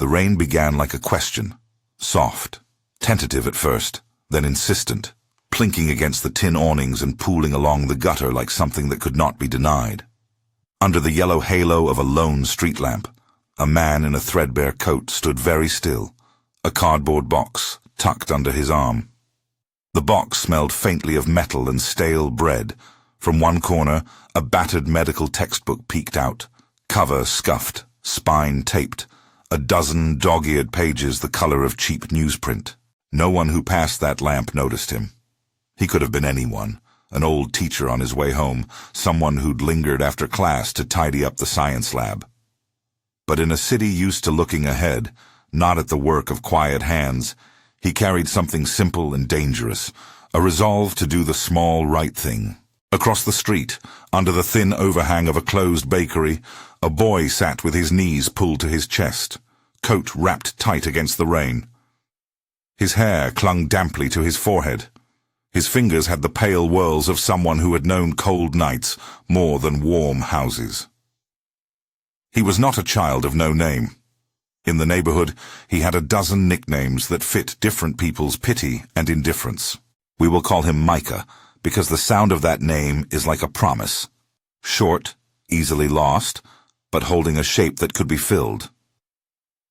The rain began like a question, soft, tentative at first, then insistent, plinking against the tin awnings and pooling along the gutter like something that could not be denied. Under the yellow halo of a lone street lamp, a man in a threadbare coat stood very still, a cardboard box tucked under his arm. The box smelled faintly of metal and stale bread. From one corner, a battered medical textbook peeked out, cover scuffed, spine taped, a dozen dog-eared pages the color of cheap newsprint. No one who passed that lamp noticed him. He could have been anyone, an old teacher on his way home, someone who'd lingered after class to tidy up the science lab. But in a city used to looking ahead, not at the work of quiet hands, he carried something simple and dangerous, a resolve to do the small right thing. Across the street, under the thin overhang of a closed bakery, a boy sat with his knees pulled to his chest, coat wrapped tight against the rain. His hair clung damply to his forehead. His fingers had the pale whirls of someone who had known cold nights more than warm houses. He was not a child of no name. In the neighborhood, he had a dozen nicknames that fit different people's pity and indifference. We will call him Micah, because the sound of that name is like a promise. Short, easily lost, but holding a shape that could be filled.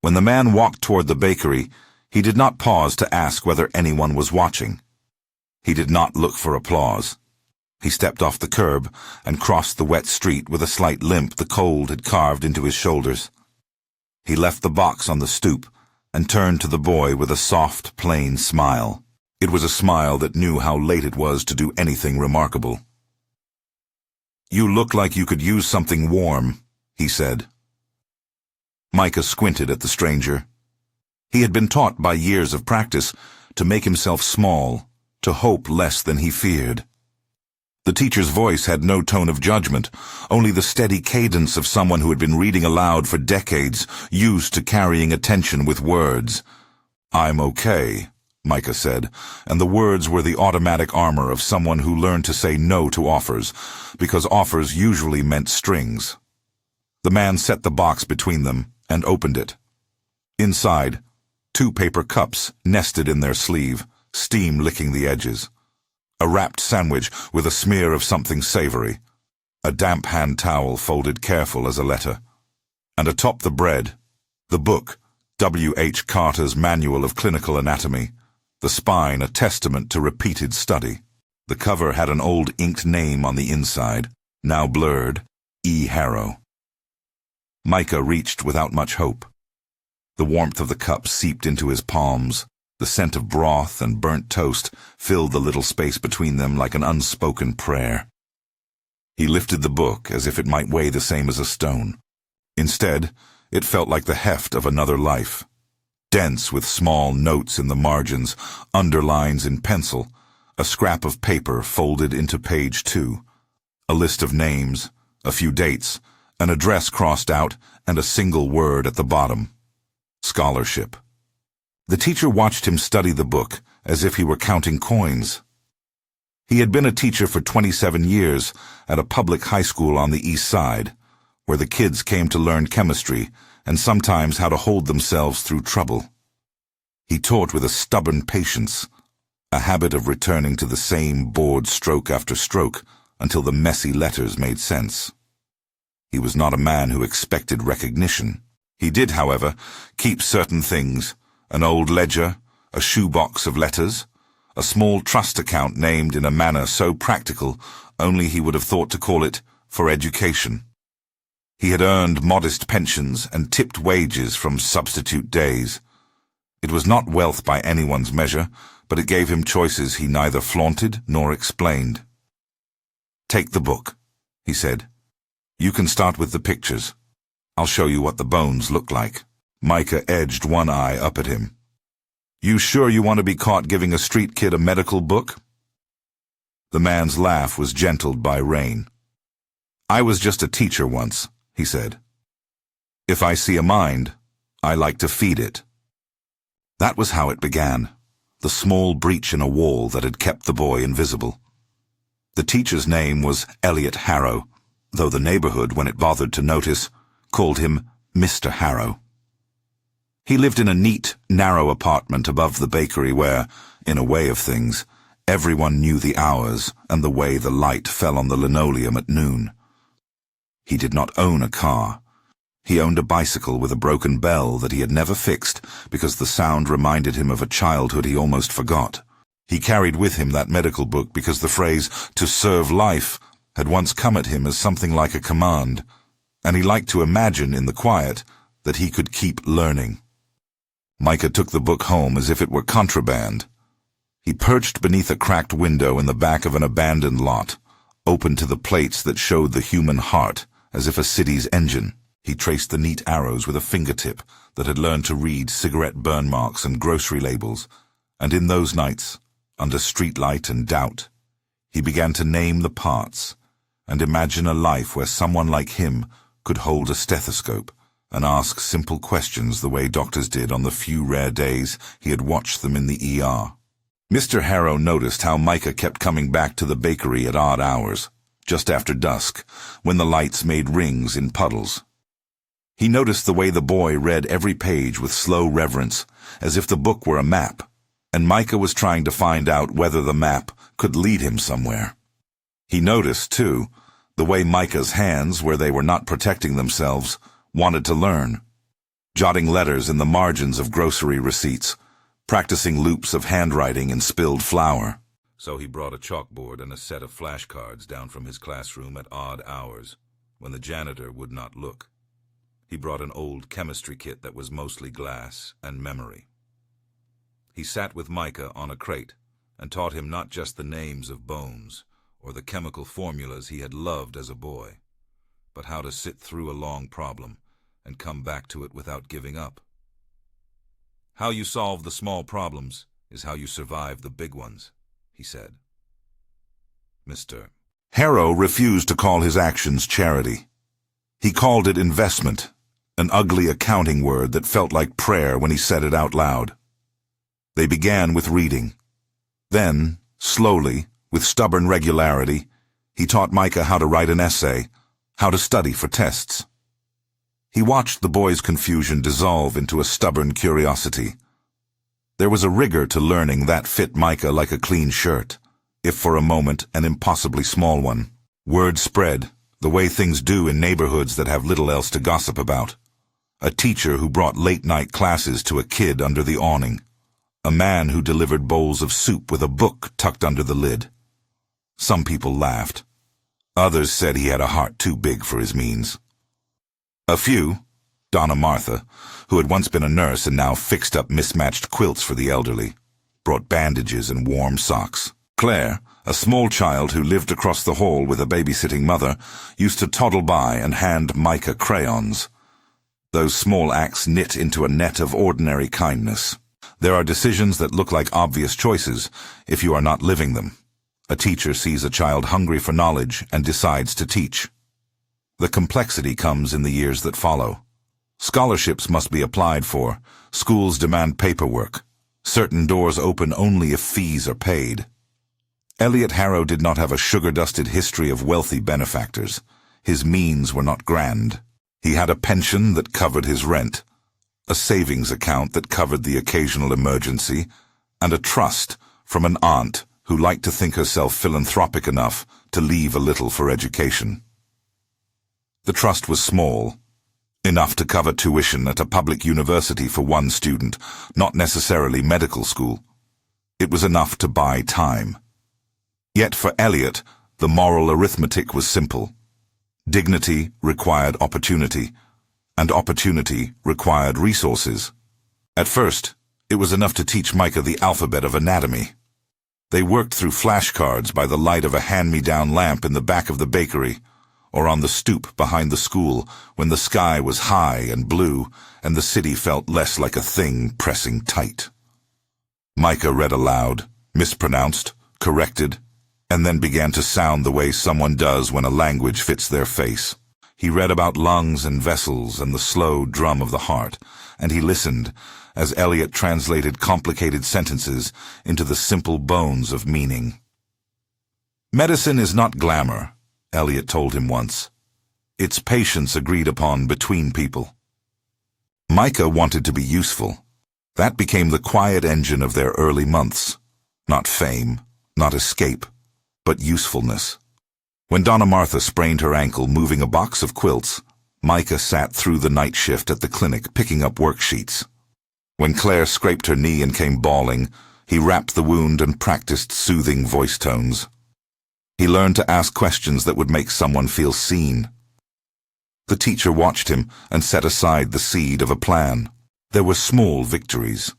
When the man walked toward the bakery, he did not pause to ask whether anyone was watching. He did not look for applause. He stepped off the curb and crossed the wet street with a slight limp the cold had carved into his shoulders. He left the box on the stoop and turned to the boy with a soft, plain smile. It was a smile that knew how late it was to do anything remarkable. "You look like you could use something warm," he said. Micah squinted at the stranger. He had been taught by years of practice to make himself small, to hope less than he feared. The teacher's voice had no tone of judgment, only the steady cadence of someone who had been reading aloud for decades, used to carrying attention with words. "I'm okay," Micah said, and the words were the automatic armor of someone who learned to say no to offers, because offers usually meant strings. The man set the box between them and opened it. Inside, 2 paper cups nested in their sleeve, steam licking the edges. A wrapped sandwich with a smear of something savory. A damp hand towel folded careful as a letter. And atop the bread, the book, W.H. Carter's Manual of Clinical Anatomy, the spine a testament to repeated study. The cover had an old inked name on the inside, now blurred, E. Harrow. Micah reached without much hope. The warmth of the cup seeped into his palms. The scent of broth and burnt toast filled the little space between them like an unspoken prayer. He lifted the book as if it might weigh the same as a stone. Instead, it felt like the heft of another life. Dense with small notes in the margins, underlines in pencil, a scrap of paper folded into page 2, a list of names, a few dates, an address crossed out, and a single word at the bottom. Scholarship. The teacher watched him study the book as if he were counting coins. He had been a teacher for 27 years at a public high school on the east side, where the kids came to learn chemistry and sometimes how to hold themselves through trouble. He taught with a stubborn patience, a habit of returning to the same bored stroke after stroke until the messy letters made sense. He was not a man who expected recognition. He did, however, keep certain things, an old ledger, a shoebox of letters, a small trust account named in a manner so practical only he would have thought to call it for education. He had earned modest pensions and tipped wages from substitute days. It was not wealth by anyone's measure, but it gave him choices he neither flaunted nor explained. "Take the book," he said. "You can start with the pictures. I'll show you what the bones look like." Micah edged one eye up at him. "You sure you want to be caught giving a street kid a medical book?" The man's laugh was gentled by rain. "I was just a teacher once," he said. "If I see a mind, I like to feed it." That was how it began, the small breach in a wall that had kept the boy invisible. The teacher's name was Elliot Harrow, though the neighborhood, when it bothered to notice, called him Mr. Harrow. He lived in a neat, narrow apartment above the bakery where, in a way of things, everyone knew the hours and the way the light fell on the linoleum at noon. He did not own a car. He owned a bicycle with a broken bell that he had never fixed because the sound reminded him of a childhood he almost forgot. He carried with him that medical book because the phrase, "to serve life," had once come at him as something like a command, and he liked to imagine in the quiet that he could keep learning. Micah took the book home as if it were contraband. He perched beneath a cracked window in the back of an abandoned lot, open to the plates that showed the human heart, as if a city's engine. He traced the neat arrows with a fingertip that had learned to read cigarette burn marks and grocery labels, and in those nights, under streetlight and doubt, he began to name the parts and imagine a life where someone like him could hold a stethoscope and ask simple questions the way doctors did on the few rare days he had watched them in the ER. Mr. Harrow noticed how Micah kept coming back to the bakery at odd hours, just after dusk, when the lights made rings in puddles. He noticed the way the boy read every page with slow reverence, as if the book were a map, and Micah was trying to find out whether the map could lead him somewhere. He noticed, too, the way Micah's hands, where they were not protecting themselves, wanted to learn, jotting letters in the margins of grocery receipts, practicing loops of handwriting in spilled flour. So he brought a chalkboard and a set of flashcards down from his classroom at odd hours, when the janitor would not look. He brought an old chemistry kit that was mostly glass and memory. He sat with Micah on a crate and taught him not just the names of bones or the chemical formulas he had loved as a boy, but how to sit through a long problem and come back to it without giving up. How you solve the small problems is how you survive the big ones, he said. Mr. Harrow refused to call his actions charity. He called it investment, an ugly accounting word that felt like prayer when he said it out loud. They began with reading. Then, slowly, with stubborn regularity, he taught Micah how to write an essay, how to study for tests. He watched the boy's confusion dissolve into a stubborn curiosity. There was a rigor to learning that fit Micah like a clean shirt, if for a moment an impossibly small one. Word spread, the way things do in neighborhoods that have little else to gossip about. A teacher who brought late-night classes to a kid under the awning. A man who delivered bowls of soup with a book tucked under the lid. Some people laughed. Others said he had a heart too big for his means. A few, Donna Martha, who had once been a nurse and now fixed up mismatched quilts for the elderly, brought bandages and warm socks. Claire, a small child who lived across the hall with a babysitting mother, used to toddle by and hand Micah crayons. Those small acts knit into a net of ordinary kindness. There are decisions that look like obvious choices if you are not living them. A teacher sees a child hungry for knowledge and decides to teach. The complexity comes in the years that follow. Scholarships must be applied for. Schools demand paperwork. Certain doors open only if fees are paid. Elliot Harrow did not have a sugar-dusted history of wealthy benefactors. His means were not grand. He had a pension that covered his rent, a savings account that covered the occasional emergency, and a trust from an aunt who liked to think herself philanthropic enough to leave a little for education. The trust was small, enough to cover tuition at a public university for one student, not necessarily medical school. It was enough to buy time. Yet for Elliot, the moral arithmetic was simple. Dignity required opportunity, and opportunity required resources. At first, it was enough to teach Micah the alphabet of anatomy. They worked through flashcards by the light of a hand-me-down lamp in the back of the bakery, or on the stoop behind the school when the sky was high and blue and the city felt less like a thing pressing tight. Micah read aloud, mispronounced, corrected, and then began to sound the way someone does when a language fits their face. He read about lungs and vessels and the slow drum of the heart, and he listened as Elliot translated complicated sentences into the simple bones of meaning. Medicine is not glamour, Elliot told him once. It's patience agreed upon between people. Micah wanted to be useful. That became the quiet engine of their early months. Not fame, not escape, but usefulness. When Donna Martha sprained her ankle moving a box of quilts, Micah sat through the night shift at the clinic picking up worksheets. When Claire scraped her knee and came bawling, he wrapped the wound and practiced soothing voice tones. He learned to ask questions that would make someone feel seen. The teacher watched him and set aside the seed of a plan. There were small victories.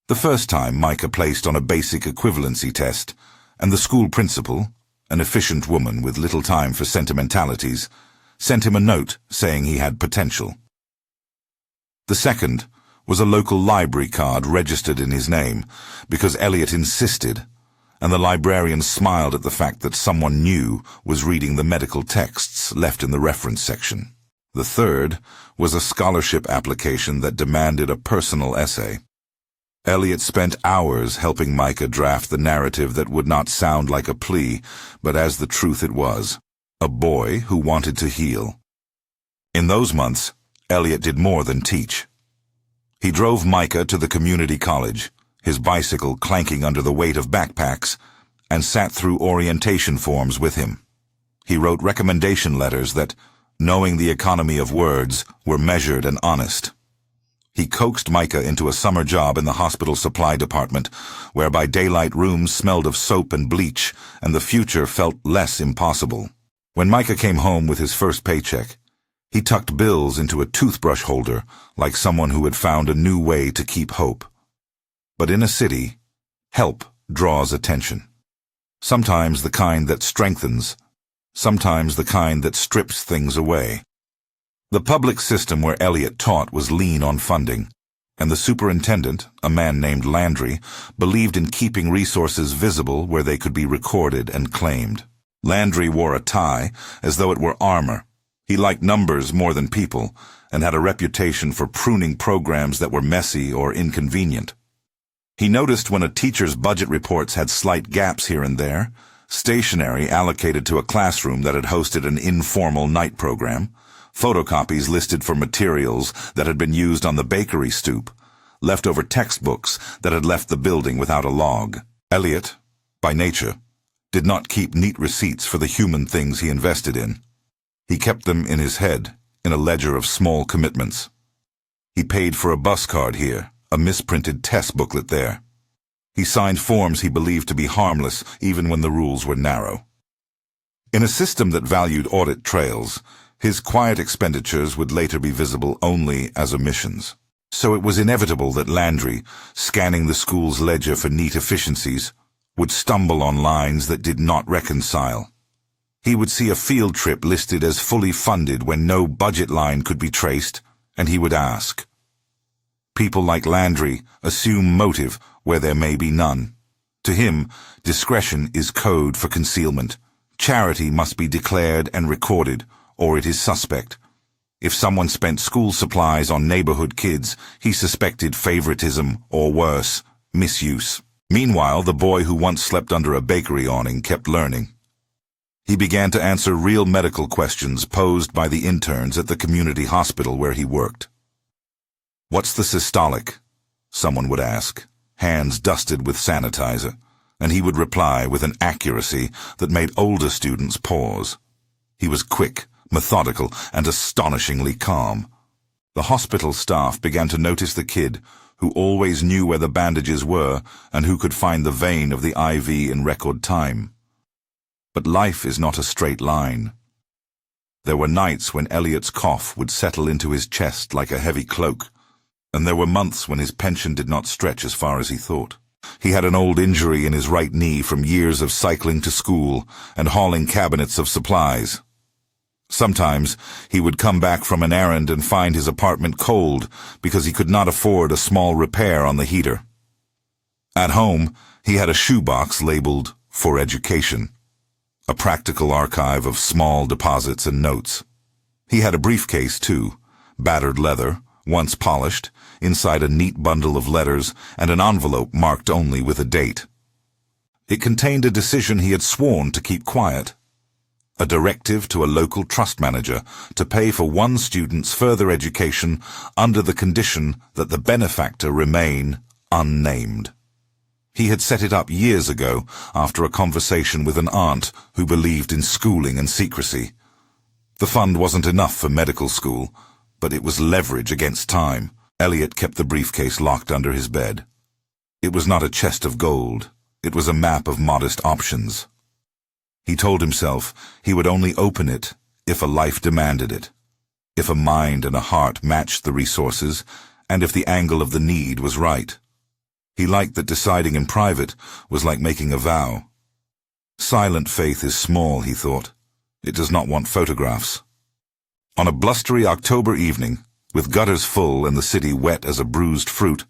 The first time Micah placed on a basic equivalency test, and the school principal, an efficient woman with little time for sentimentalities, sent him a note saying he had potential. The second was a local library card registered in his name because Elliot insisted, and the librarian smiled at the fact that someone new was reading the medical texts left in the reference section. The third was a scholarship application that demanded a personal essay. Elliot spent hours helping Micah draft the narrative that would not sound like a plea, but as the truth it was, a boy who wanted to heal. In those months, Elliot did more than teach. He drove Micah to the community college, his bicycle clanking under the weight of backpacks, and sat through orientation forms with him. He wrote recommendation letters that, knowing the economy of words, were measured and honest. He coaxed Micah into a summer job in the hospital supply department, where by daylight rooms smelled of soap and bleach, and the future felt less impossible. When Micah came home with his first paycheck, he tucked bills into a toothbrush holder like someone who had found a new way to keep hope. But in a city, help draws attention. Sometimes the kind that strengthens, sometimes the kind that strips things away. The public system where Elliot taught was lean on funding, and the superintendent, a man named Landry, believed in keeping resources visible where they could be recorded and claimed. Landry wore a tie as though it were armor. He liked numbers more than people, and had a reputation for pruning programs that were messy or inconvenient. He noticed when a teacher's budget reports had slight gaps here and there, stationery allocated to a classroom that had hosted an informal night program, photocopies listed for materials that had been used on the bakery stoop, leftover textbooks that had left the building without a log. Elliot, by nature, did not keep neat receipts for the human things he invested in. He kept them in his head, in a ledger of small commitments. He paid for a bus card here, a misprinted test booklet there. He signed forms he believed to be harmless even when the rules were narrow. In a system that valued audit trails, his quiet expenditures would later be visible only as omissions. So it was inevitable that Landry, scanning the school's ledger for neat efficiencies, would stumble on lines that did not reconcile. He would see a field trip listed as fully funded when no budget line could be traced, and he would ask. People like Landry assume motive where there may be none. To him, discretion is code for concealment. Charity must be declared and recorded, or it is suspect. If someone spent school supplies on neighborhood kids, he suspected favoritism, or worse, misuse. Meanwhile, the boy who once slept under a bakery awning kept learning. He began to answer real medical questions posed by the interns at the community hospital where he worked. "What's the systolic?" someone would ask, hands dusted with sanitizer, and he would reply with an accuracy that made older students pause. He was quick, methodical, and astonishingly calm. The hospital staff began to notice the kid who always knew where the bandages were and who could find the vein of the IV in record time. But life is not a straight line. There were nights when Elliot's cough would settle into his chest like a heavy cloak, and there were months when his pension did not stretch as far as he thought. He had an old injury in his right knee from years of cycling to school and hauling cabinets of supplies. Sometimes he would come back from an errand and find his apartment cold because he could not afford a small repair on the heater. At home, he had a shoebox labeled "For Education," a practical archive of small deposits and notes. He had a briefcase, too, battered leather, once polished, inside a neat bundle of letters and an envelope marked only with a date. It contained a decision he had sworn to keep quiet. a directive to a local trust manager to pay for one student's further education under the condition that the benefactor remain unnamed. He had set it up years ago after a conversation with an aunt who believed in schooling and secrecy. The fund wasn't enough for medical school, but it was leverage against time. Elliot kept the briefcase locked under his bed. It was not a chest of gold. It was a map of modest options. He told himself he would only open it if a life demanded it, if a mind and a heart matched the resources, and if the angle of the need was right. He liked that deciding in private was like making a vow. Silent faith is small, he thought. It does not want photographs. On a blustery October evening, with gutters full and the city wet as a bruised fruit,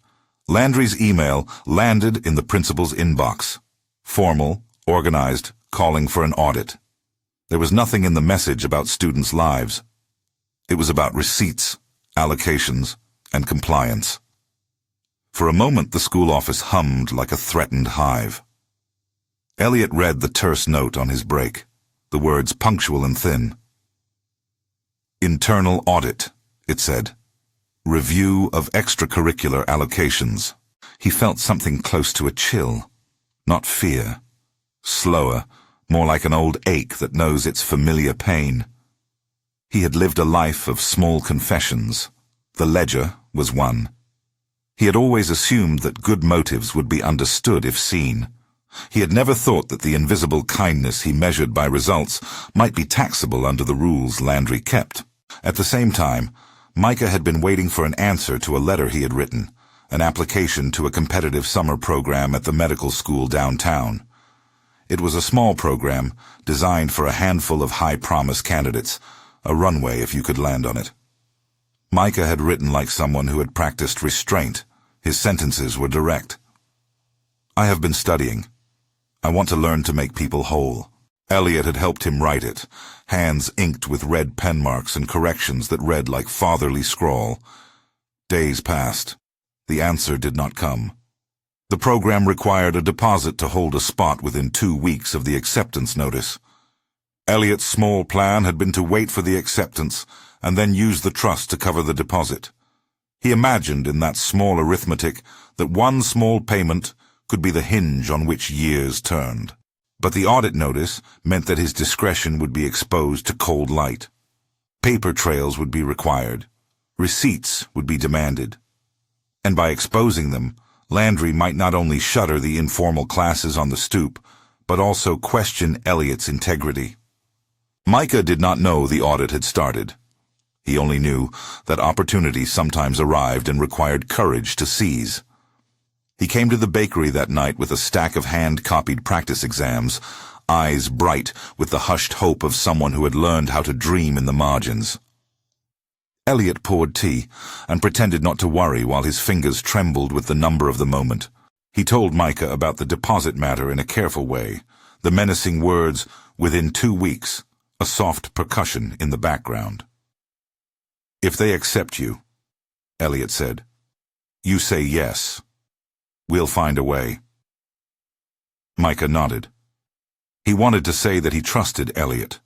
Landry's email landed in the principal's inbox. Formal, organized, calling for an audit. There was nothing in the message about students' lives. It was about receipts, allocations, and compliance. For a moment the school office hummed like a threatened hive. Elliot read the terse note on his break, the words punctual and thin. Internal audit, it said. Review of extracurricular allocations. He felt something close to a chill, not fear. Slower, more like an old ache that knows its familiar pain. He had lived a life of small confessions. The ledger was one. He had always assumed that good motives would be understood if seen. He had never thought that the invisible kindness he measured by results might be taxable under the rules Landry kept. At the same time, Micah had been waiting for an answer to a letter he had written, an application to a competitive summer program at the medical school downtown. It was a small program, designed for a handful of high-promise candidates, a runway if you could land on it. Micah had written like someone who had practiced restraint. His sentences were direct. I have been studying. I want to learn to make people whole. Elliot had helped him write it, hands inked with red pen marks and corrections that read like fatherly scrawl. Days passed. The answer did not come. The program required a deposit to hold a spot within 2 weeks of the acceptance notice. Elliot's small plan had been to wait for the acceptance and then use the trust to cover the deposit. He imagined in that small arithmetic that one small payment could be the hinge on which years turned. But the audit notice meant that his discretion would be exposed to cold light. Paper trails would be required. Receipts would be demanded. And by exposing them, Landry might not only shutter the informal classes on the stoop, but also question Elliot's integrity. Micah did not know the audit had started. He only knew that opportunity sometimes arrived and required courage to seize. He came to the bakery that night with a stack of hand-copied practice exams, eyes bright with the hushed hope of someone who had learned how to dream in the margins. Elliot poured tea and pretended not to worry while his fingers trembled with the number of the moment. He told Micah about the deposit matter in a careful way, the menacing words, "within 2 weeks," a soft percussion in the background. "If they accept you," Elliot said, "you say yes. We'll find a way." Micah nodded. He wanted to say that he trusted Elliot,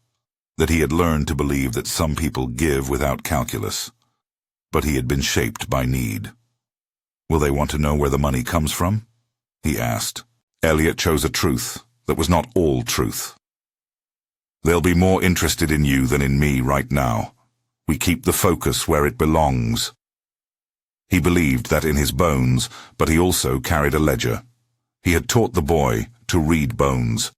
that he had learned to believe that some people give without calculus, but he had been shaped by need. "Will they want to know where the money comes from?" he asked. Elliot chose a truth that was not all truth. "They'll be more interested in you than in me right now. We keep the focus where it belongs." He believed that in his bones, but he also carried a ledger. He had taught the boy to read bones.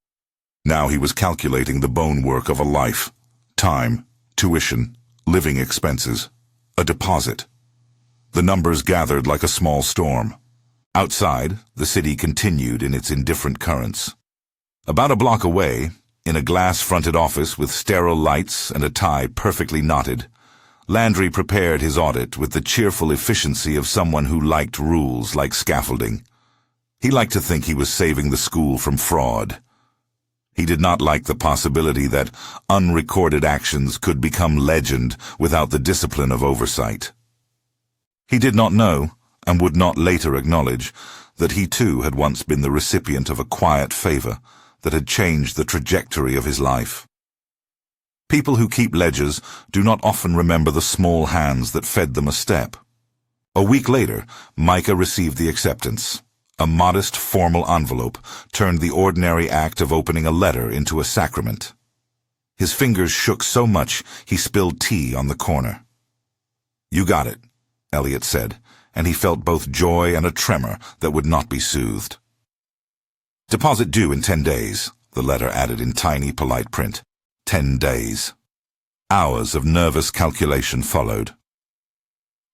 Now he was calculating the bone work of a life: time, tuition, living expenses, a deposit. The numbers gathered like a small storm. Outside, the city continued in its indifferent currents. About a block away, in a glass-fronted office with sterile lights and a tie perfectly knotted, Landry prepared his audit with the cheerful efficiency of someone who liked rules like scaffolding. He liked to think he was saving the school from fraud. He did not like the possibility that unrecorded actions could become legend without the discipline of oversight. He did not know, and would not later acknowledge, that he too had once been the recipient of a quiet favor that had changed the trajectory of his life. People who keep ledgers do not often remember the small hands that fed them a step. A week later, Micah received the acceptance. A modest, formal envelope turned the ordinary act of opening a letter into a sacrament. His fingers shook so much he spilled tea on the corner. "You got it," Elliot said, and he felt both joy and a tremor that would not be soothed. "Deposit due in 10 days, the letter added in tiny, polite print. 10 days. Hours of nervous calculation followed.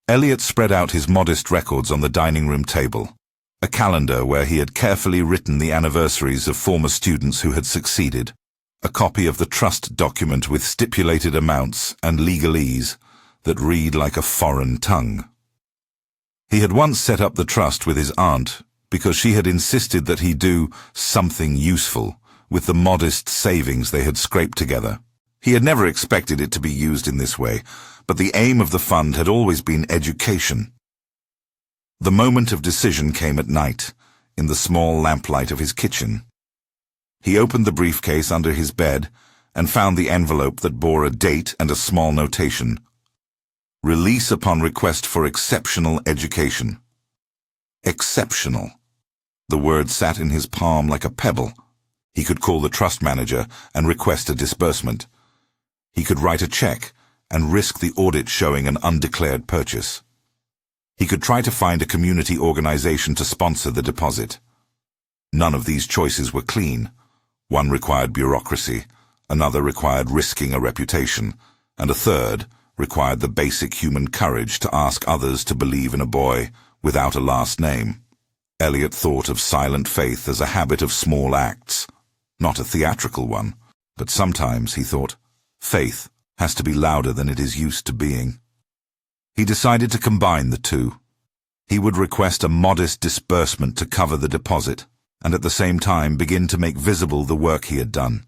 Elliot spread out his modest records on the dining room table, a calendar where he had carefully written the anniversaries of former students who had succeeded, a copy of the trust document with stipulated amounts and legalese that read like a foreign tongue. He had once set up the trust with his aunt because she had insisted that he do something useful with the modest savings they had scraped together. He had never expected it to be used in this way, but the aim of the fund had always been education. The moment of decision came at night, in the small lamplight of his kitchen. He opened the briefcase under his bed and found the envelope that bore a date and a small notation. Release upon request for exceptional education. Exceptional. The word sat in his palm like a pebble. He could call the trust manager and request a disbursement. He could write a check and risk the audit showing an undeclared purchase. He could try to find a community organization to sponsor the deposit. None of these choices were clean. One required bureaucracy, another required risking a reputation, and a third required the basic human courage to ask others to believe in a boy without a last name. Elliot thought of silent faith as a habit of small acts, not a theatrical one, but sometimes, he thought, faith has to be louder than it is used to being. He decided to combine the two. He would request a modest disbursement to cover the deposit, and at the same time begin to make visible the work he had done.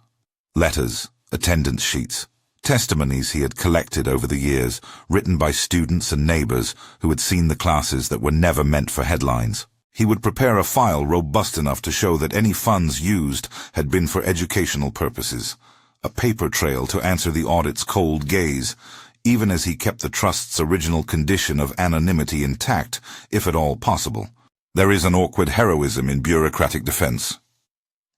Letters, attendance sheets, testimonies he had collected over the years, written by students and neighbors who had seen the classes that were never meant for headlines. He would prepare a file robust enough to show that any funds used had been for educational purposes, a paper trail to answer the audit's cold gaze, even as he kept the trust's original condition of anonymity intact, if at all possible. There is an awkward heroism in bureaucratic defense.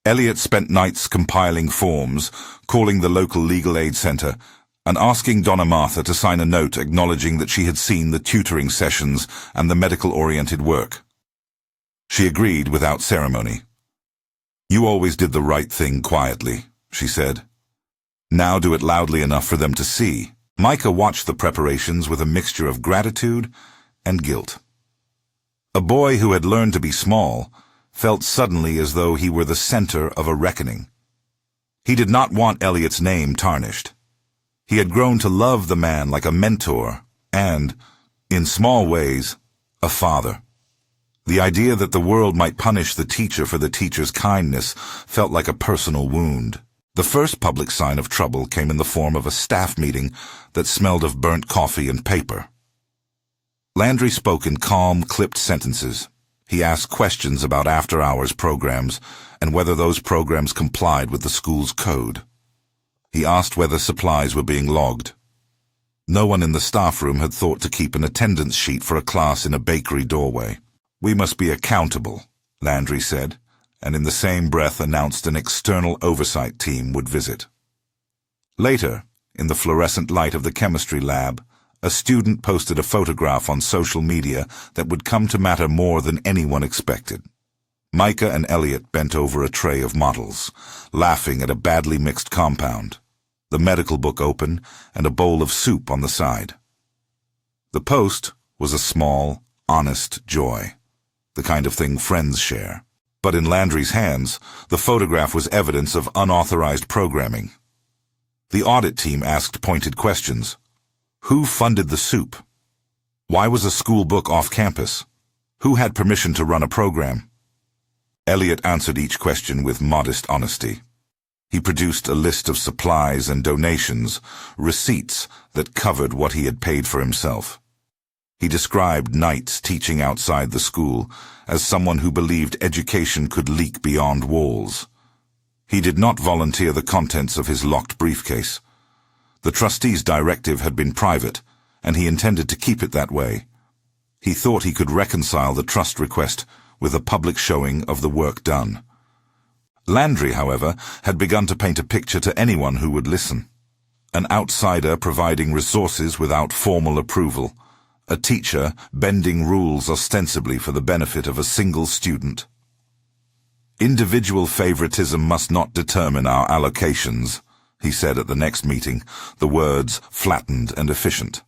Elliot spent nights compiling forms, calling the local legal aid center, and asking Donna Martha to sign a note acknowledging that she had seen the tutoring sessions and the medical-oriented work. She agreed without ceremony. "You always did the right thing quietly," she said. "Now do it loudly enough for them to see." Micah watched the preparations with a mixture of gratitude and guilt. A boy who had learned to be small felt suddenly as though he were the center of a reckoning. He did not want Elliot's name tarnished. He had grown to love the man like a mentor and, in small ways, a father. The idea that the world might punish the teacher for the teacher's kindness felt like a personal wound. The first public sign of trouble came in the form of a staff meeting that smelled of burnt coffee and paper. Landry spoke in calm, clipped sentences. He asked questions about after-hours programs and whether those programs complied with the school's code. He asked whether supplies were being logged. No one in the staff room had thought to keep an attendance sheet for a class in a bakery doorway. "We must be accountable," Landry said, and in the same breath announced an external oversight team would visit. Later, in the fluorescent light of the chemistry lab, a student posted a photograph on social media that would come to matter more than anyone expected. Micah and Elliot bent over a tray of models, laughing at a badly mixed compound, the medical book open and a bowl of soup on the side. The post was a small, honest joy, the kind of thing friends share. But in Landry's hands, the photograph was evidence of unauthorized programming. The audit team asked pointed questions. Who funded the soup? Why was a school book off campus? Who had permission to run a program? Elliot answered each question with modest honesty. He produced a list of supplies and donations, receipts that covered what he had paid for himself. He described nights teaching outside the school as someone who believed education could leak beyond walls. He did not volunteer the contents of his locked briefcase. The trustee's directive had been private, and he intended to keep it that way. He thought he could reconcile the trust request with a public showing of the work done. Landry, however, had begun to paint a picture to anyone who would listen. An outsider providing resources without formal approval. A teacher bending rules ostensibly for the benefit of a single student. Individual favoritism must not determine our allocations, he said at the next meeting, the words flattened and efficient.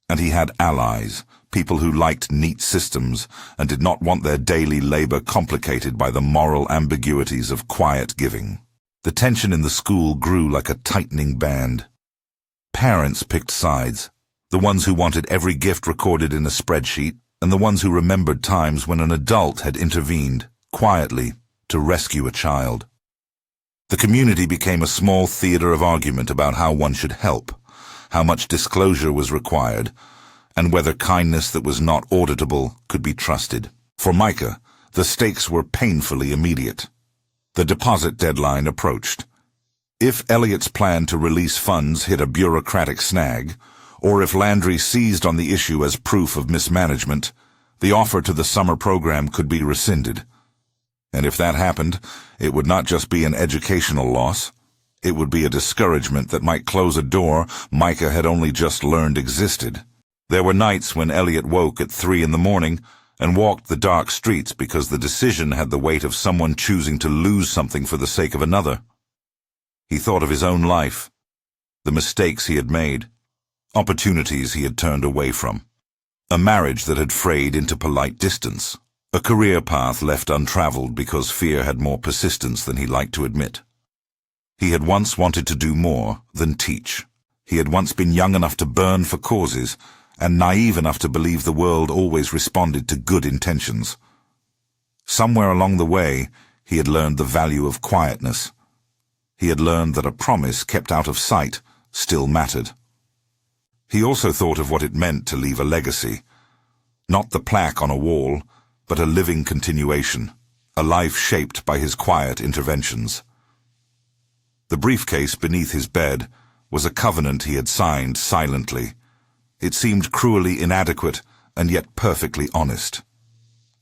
And he had allies, people who liked neat systems and did not want their daily labor complicated by the moral ambiguities of quiet giving. The tension in the school grew like a tightening band. Parents picked sides, the ones who wanted every gift recorded in a spreadsheet, and the ones who remembered times when an adult had intervened, quietly, to rescue a child. The community became a small theater of argument about how one should help, how much disclosure was required, and whether kindness that was not auditable could be trusted. For Micah, the stakes were painfully immediate. The deposit deadline approached. If Elliot's plan to release funds hit a bureaucratic snag, or if Landry seized on the issue as proof of mismanagement, the offer to the summer program could be rescinded. And if that happened, it would not just be an educational loss. It would be a discouragement that might close a door Micah had only just learned existed. There were nights when Elliot woke at 3 in the morning and walked the dark streets because the decision had the weight of someone choosing to lose something for the sake of another. He thought of his own life, the mistakes he had made, opportunities he had turned away from, a marriage that had frayed into polite distance, a career path left untraveled because fear had more persistence than he liked to admit. He had once wanted to do more than teach. He had once been young enough to burn for causes and naive enough to believe the world always responded to good intentions. Somewhere along the way, he had learned the value of quietness. He had learned that a promise kept out of sight still mattered. He also thought of what it meant to leave a legacy. Not the plaque on a wall, but a living continuation, a life shaped by his quiet interventions. The briefcase beneath his bed was a covenant he had signed silently. It seemed cruelly inadequate and yet perfectly honest.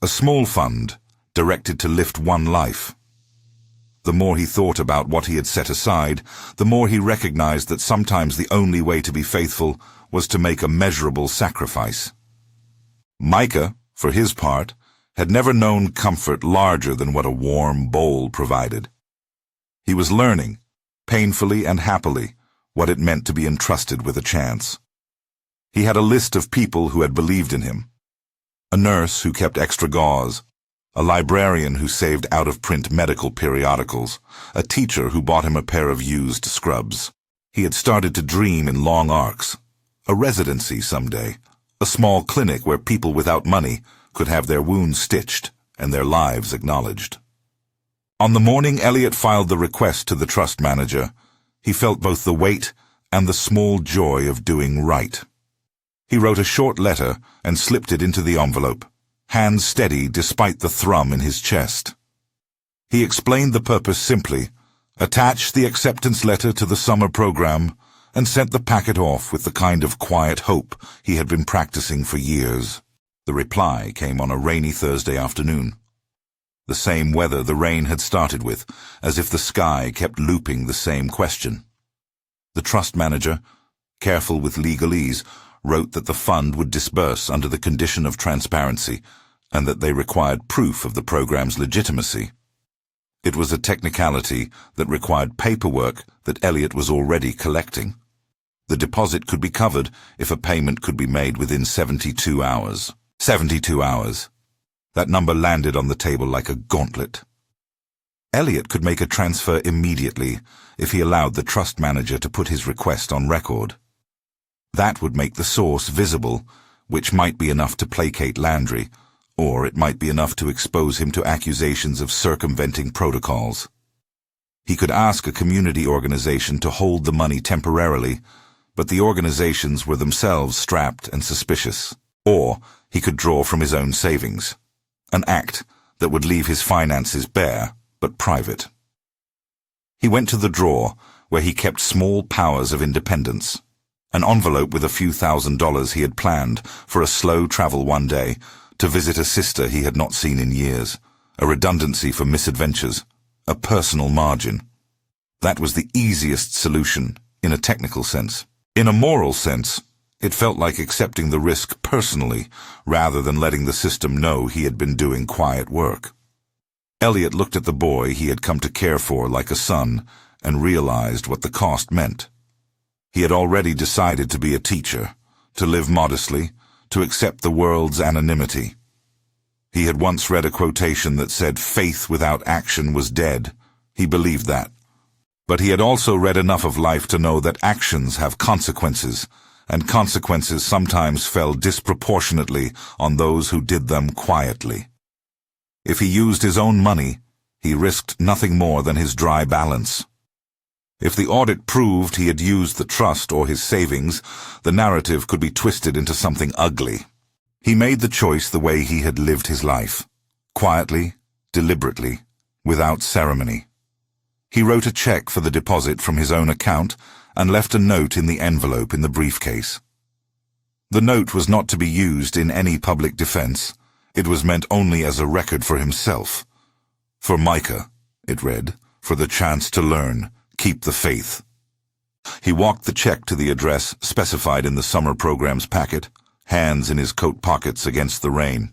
A small fund, directed to lift one life. The more he thought about what he had set aside, the more he recognized that sometimes the only way to be faithful was to make a measurable sacrifice. Micah, for his part, had never known comfort larger than what a warm bowl provided. He was learning, painfully and happily, what it meant to be entrusted with a chance. He had a list of people who had believed in him. A nurse who kept extra gauze, a librarian who saved out-of-print medical periodicals, a teacher who bought him a pair of used scrubs. He had started to dream in long arcs, a residency someday, a small clinic where people without money could have their wounds stitched and their lives acknowledged. On the morning Elliot filed the request to the trust manager, he felt both the weight and the small joy of doing right. He wrote a short letter and slipped it into the envelope, hands steady despite the thrum in his chest. He explained the purpose simply, attached the acceptance letter to the summer program, and sent the packet off with the kind of quiet hope he had been practicing for years. The reply came on a rainy Thursday afternoon. The same weather the rain had started with, as if the sky kept looping the same question. The trust manager, careful with legalese, wrote that the fund would disburse under the condition of transparency, and that they required proof of the program's legitimacy. It was a technicality that required paperwork that Elliot was already collecting. The deposit could be covered if a payment could be made within 72 hours. 72 hours. That number landed on the table like a gauntlet. Elliot could make a transfer immediately if he allowed the trust manager to put his request on record. That would make the source visible, which might be enough to placate Landry, or it might be enough to expose him to accusations of circumventing protocols. He could ask a community organization to hold the money temporarily, but the organizations were themselves strapped and suspicious. Or he could draw from his own savings, an act that would leave his finances bare but private. He went to the drawer, where he kept small powers of independence. An envelope with a few $1,000s he had planned for a slow travel one day to visit a sister he had not seen in years, a redundancy for misadventures, a personal margin. That was the easiest solution in a technical sense. In a moral sense, it felt like accepting the risk personally rather than letting the system know he had been doing quiet work. Elliot looked at the boy he had come to care for like a son and realized what the cost meant. He had already decided to be a teacher, to live modestly, to accept the world's anonymity. He had once read a quotation that said faith without action was dead. He believed that. But he had also read enough of life to know that actions have consequences, and consequences sometimes fell disproportionately on those who did them quietly. If he used his own money, he risked nothing more than his dry balance. If the audit proved he had used the trust or his savings, the narrative could be twisted into something ugly. He made the choice the way he had lived his life, quietly, deliberately, without ceremony. He wrote a check for the deposit from his own account and left a note in the envelope in the briefcase. The note was not to be used in any public defense. It was meant only as a record for himself. For Micah, it read, for the chance to learn, keep the faith. He walked the check to the address specified in the summer program's packet, hands in his coat pockets against the rain.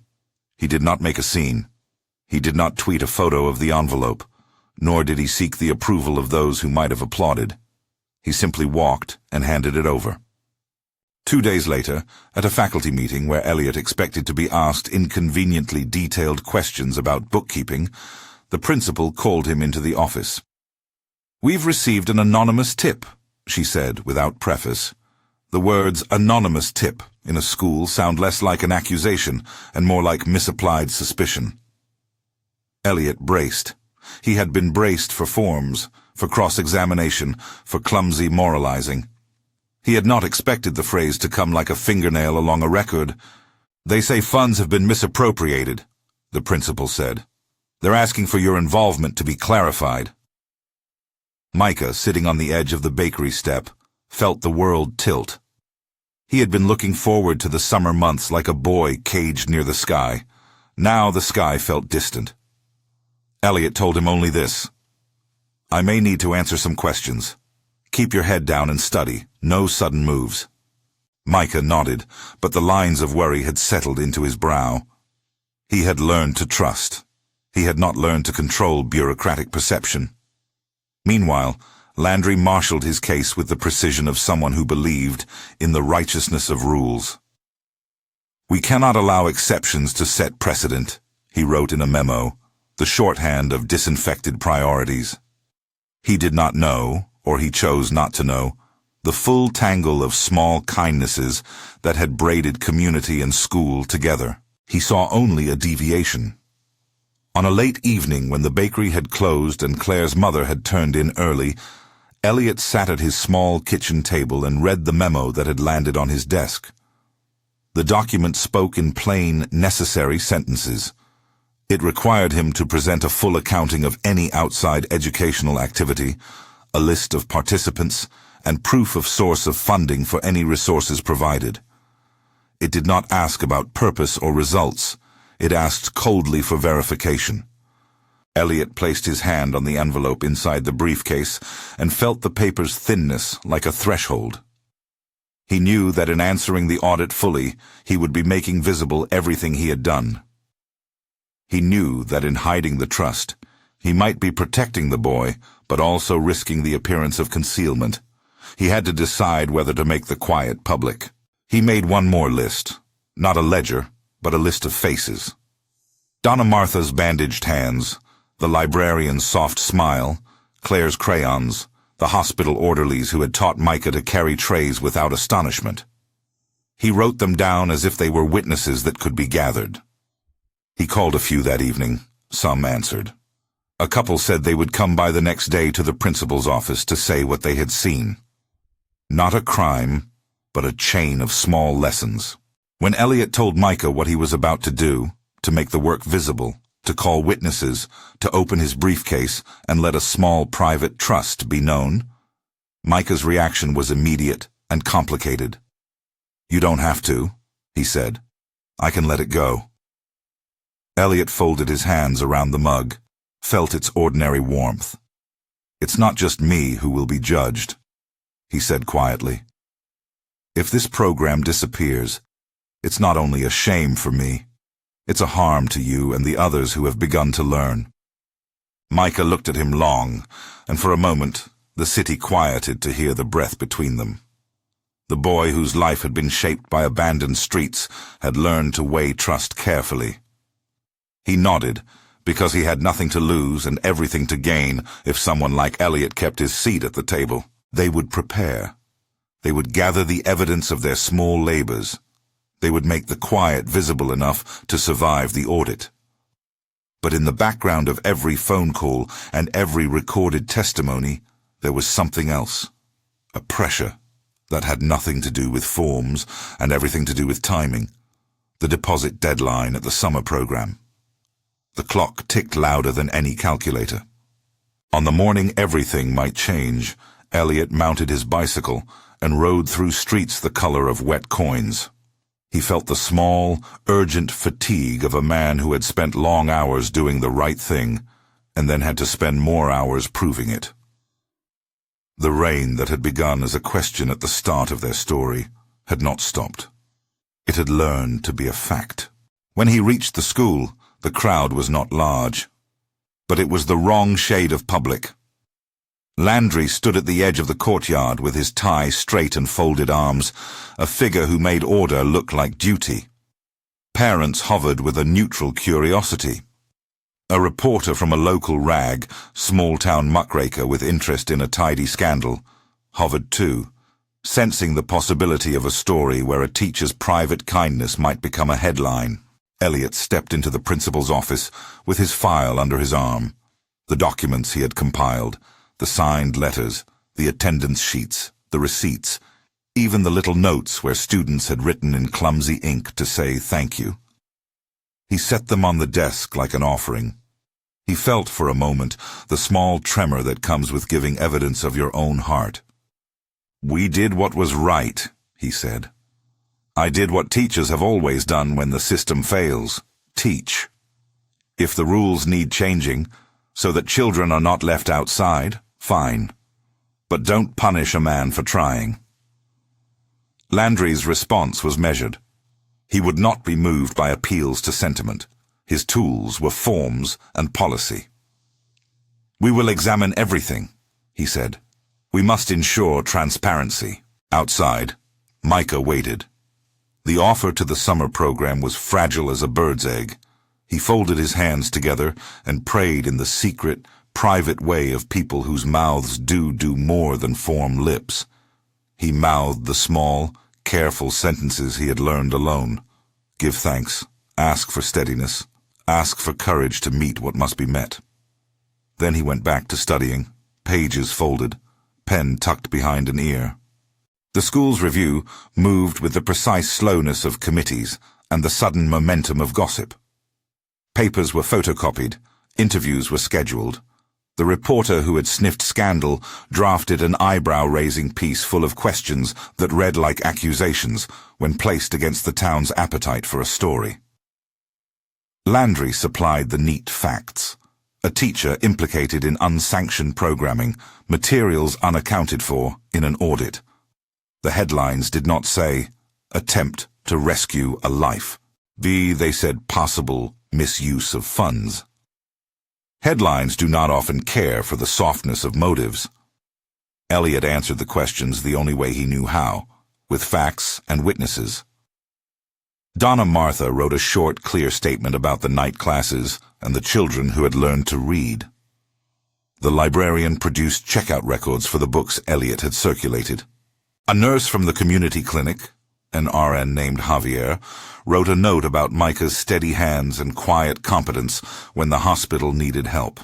He did not make a scene. He did not tweet a photo of the envelope, nor did he seek the approval of those who might have applauded. He simply walked and handed it over. 2 days later, at a faculty meeting where Elliot expected to be asked inconveniently detailed questions about bookkeeping, the principal called him into the office. "We've received an anonymous tip," she said without preface. The words anonymous tip in a school sound less like an accusation and more like misapplied suspicion. Elliot braced. He had been braced for forms, for cross-examination, for clumsy moralizing. He had not expected the phrase to come like a fingernail along a record. "They say funds have been misappropriated," the principal said. "They're asking for your involvement to be clarified." Micah, sitting on the edge of the bakery step, felt the world tilt. He had been looking forward to the summer months like a boy caged near the sky. Now the sky felt distant. Elliot told him only this: "I may need to answer some questions. Keep your head down and study. No sudden moves." Micah nodded, but the lines of worry had settled into his brow. He had learned to trust. He had not learned to control bureaucratic perception. Meanwhile, Landry marshaled his case with the precision of someone who believed in the righteousness of rules. "We cannot allow exceptions to set precedent," he wrote in a memo, the shorthand of disinfected priorities. He did not know, or he chose not to know, the full tangle of small kindnesses that had braided community and school together. He saw only a deviation. On a late evening when the bakery had closed and Claire's mother had turned in early, Elliot sat at his small kitchen table and read the memo that had landed on his desk. The document spoke in plain, necessary sentences. It required him to present a full accounting of any outside educational activity, a list of participants, and proof of source of funding for any resources provided. It did not ask about purpose or results. It asked coldly for verification. Elliot placed his hand on the envelope inside the briefcase and felt the paper's thinness like a threshold. He knew that in answering the audit fully, he would be making visible everything he had done. He knew that in hiding the trust, he might be protecting the boy, but also risking the appearance of concealment. He had to decide whether to make the quiet public. He made one more list, not a ledger, but a list of faces. Donna Martha's bandaged hands, the librarian's soft smile, Claire's crayons, the hospital orderlies who had taught Micah to carry trays without astonishment. He wrote them down as if they were witnesses that could be gathered. He called a few that evening. Some answered. A couple said they would come by the next day to the principal's office to say what they had seen. Not a crime, but a chain of small lessons. When Elliot told Micah what he was about to do, to make the work visible, to call witnesses, to open his briefcase and let a small private trust be known, Micah's reaction was immediate and complicated. "You don't have to," he said. "I can let it go." Elliot folded his hands around the mug, felt its ordinary warmth. "It's not just me who will be judged," he said quietly. "If this program disappears, it's not only a shame for me, it's a harm to you and the others who have begun to learn." Micah looked at him long, and for a moment the city quieted to hear the breath between them. The boy whose life had been shaped by abandoned streets had learned to weigh trust carefully. He nodded, because he had nothing to lose and everything to gain if someone like Elliot kept his seat at the table. They would prepare. They would gather the evidence of their small labors. They would make the quiet visible enough to survive the audit. But in the background of every phone call and every recorded testimony, there was something else. A pressure that had nothing to do with forms and everything to do with timing. The deposit deadline at the summer program. The clock ticked louder than any calculator. On the morning everything might change, Elliot mounted his bicycle and rode through streets the color of wet coins. He felt the small, urgent fatigue of a man who had spent long hours doing the right thing and then had to spend more hours proving it. The rain that had begun as a question at the start of their story had not stopped. It had learned to be a fact. When he reached the school, the crowd was not large, but it was the wrong shade of public. Landry stood at the edge of the courtyard with his tie straight and folded arms, a figure who made order look like duty. Parents hovered with a neutral curiosity. A reporter from a local rag, small-town muckraker with interest in a tidy scandal, hovered too, sensing the possibility of a story where a teacher's private kindness might become a headline. Elliot stepped into the principal's office with his file under his arm, the documents he had compiled, the signed letters, the attendance sheets, the receipts, even the little notes where students had written in clumsy ink to say thank you. He set them on the desk like an offering. He felt for a moment the small tremor that comes with giving evidence of your own heart. "We did what was right," he said. "I did what teachers have always done when the system fails. Teach. If the rules need changing, so that children are not left outside, fine. But don't punish a man for trying." Landry's response was measured. He would not be moved by appeals to sentiment. His tools were forms and policy. "We will examine everything," he said. "We must ensure transparency." Outside, Micah waited. The offer to the summer program was fragile as a bird's egg. He folded his hands together and prayed in the secret, private way of people whose mouths do more than form lips. He mouthed the small, careful sentences he had learned alone. Give thanks, ask for steadiness, ask for courage to meet what must be met. Then he went back to studying, pages folded, pen tucked behind an ear. The school's review moved with the precise slowness of committees and the sudden momentum of gossip. Papers were photocopied, interviews were scheduled. The reporter who had sniffed scandal drafted an eyebrow-raising piece full of questions that read like accusations when placed against the town's appetite for a story. Landry supplied the neat facts. A teacher implicated in unsanctioned programming, materials unaccounted for in an audit. The headlines did not say, "Attempt to rescue a life." They said possible misuse of funds. Headlines do not often care for the softness of motives. Elliot answered the questions the only way he knew how, with facts and witnesses. Donna Martha wrote a short, clear statement about the night classes and the children who had learned to read. The librarian produced checkout records for the books Elliot had circulated. A nurse from the community clinic, an RN named Javier, wrote a note about Micah's steady hands and quiet competence when the hospital needed help.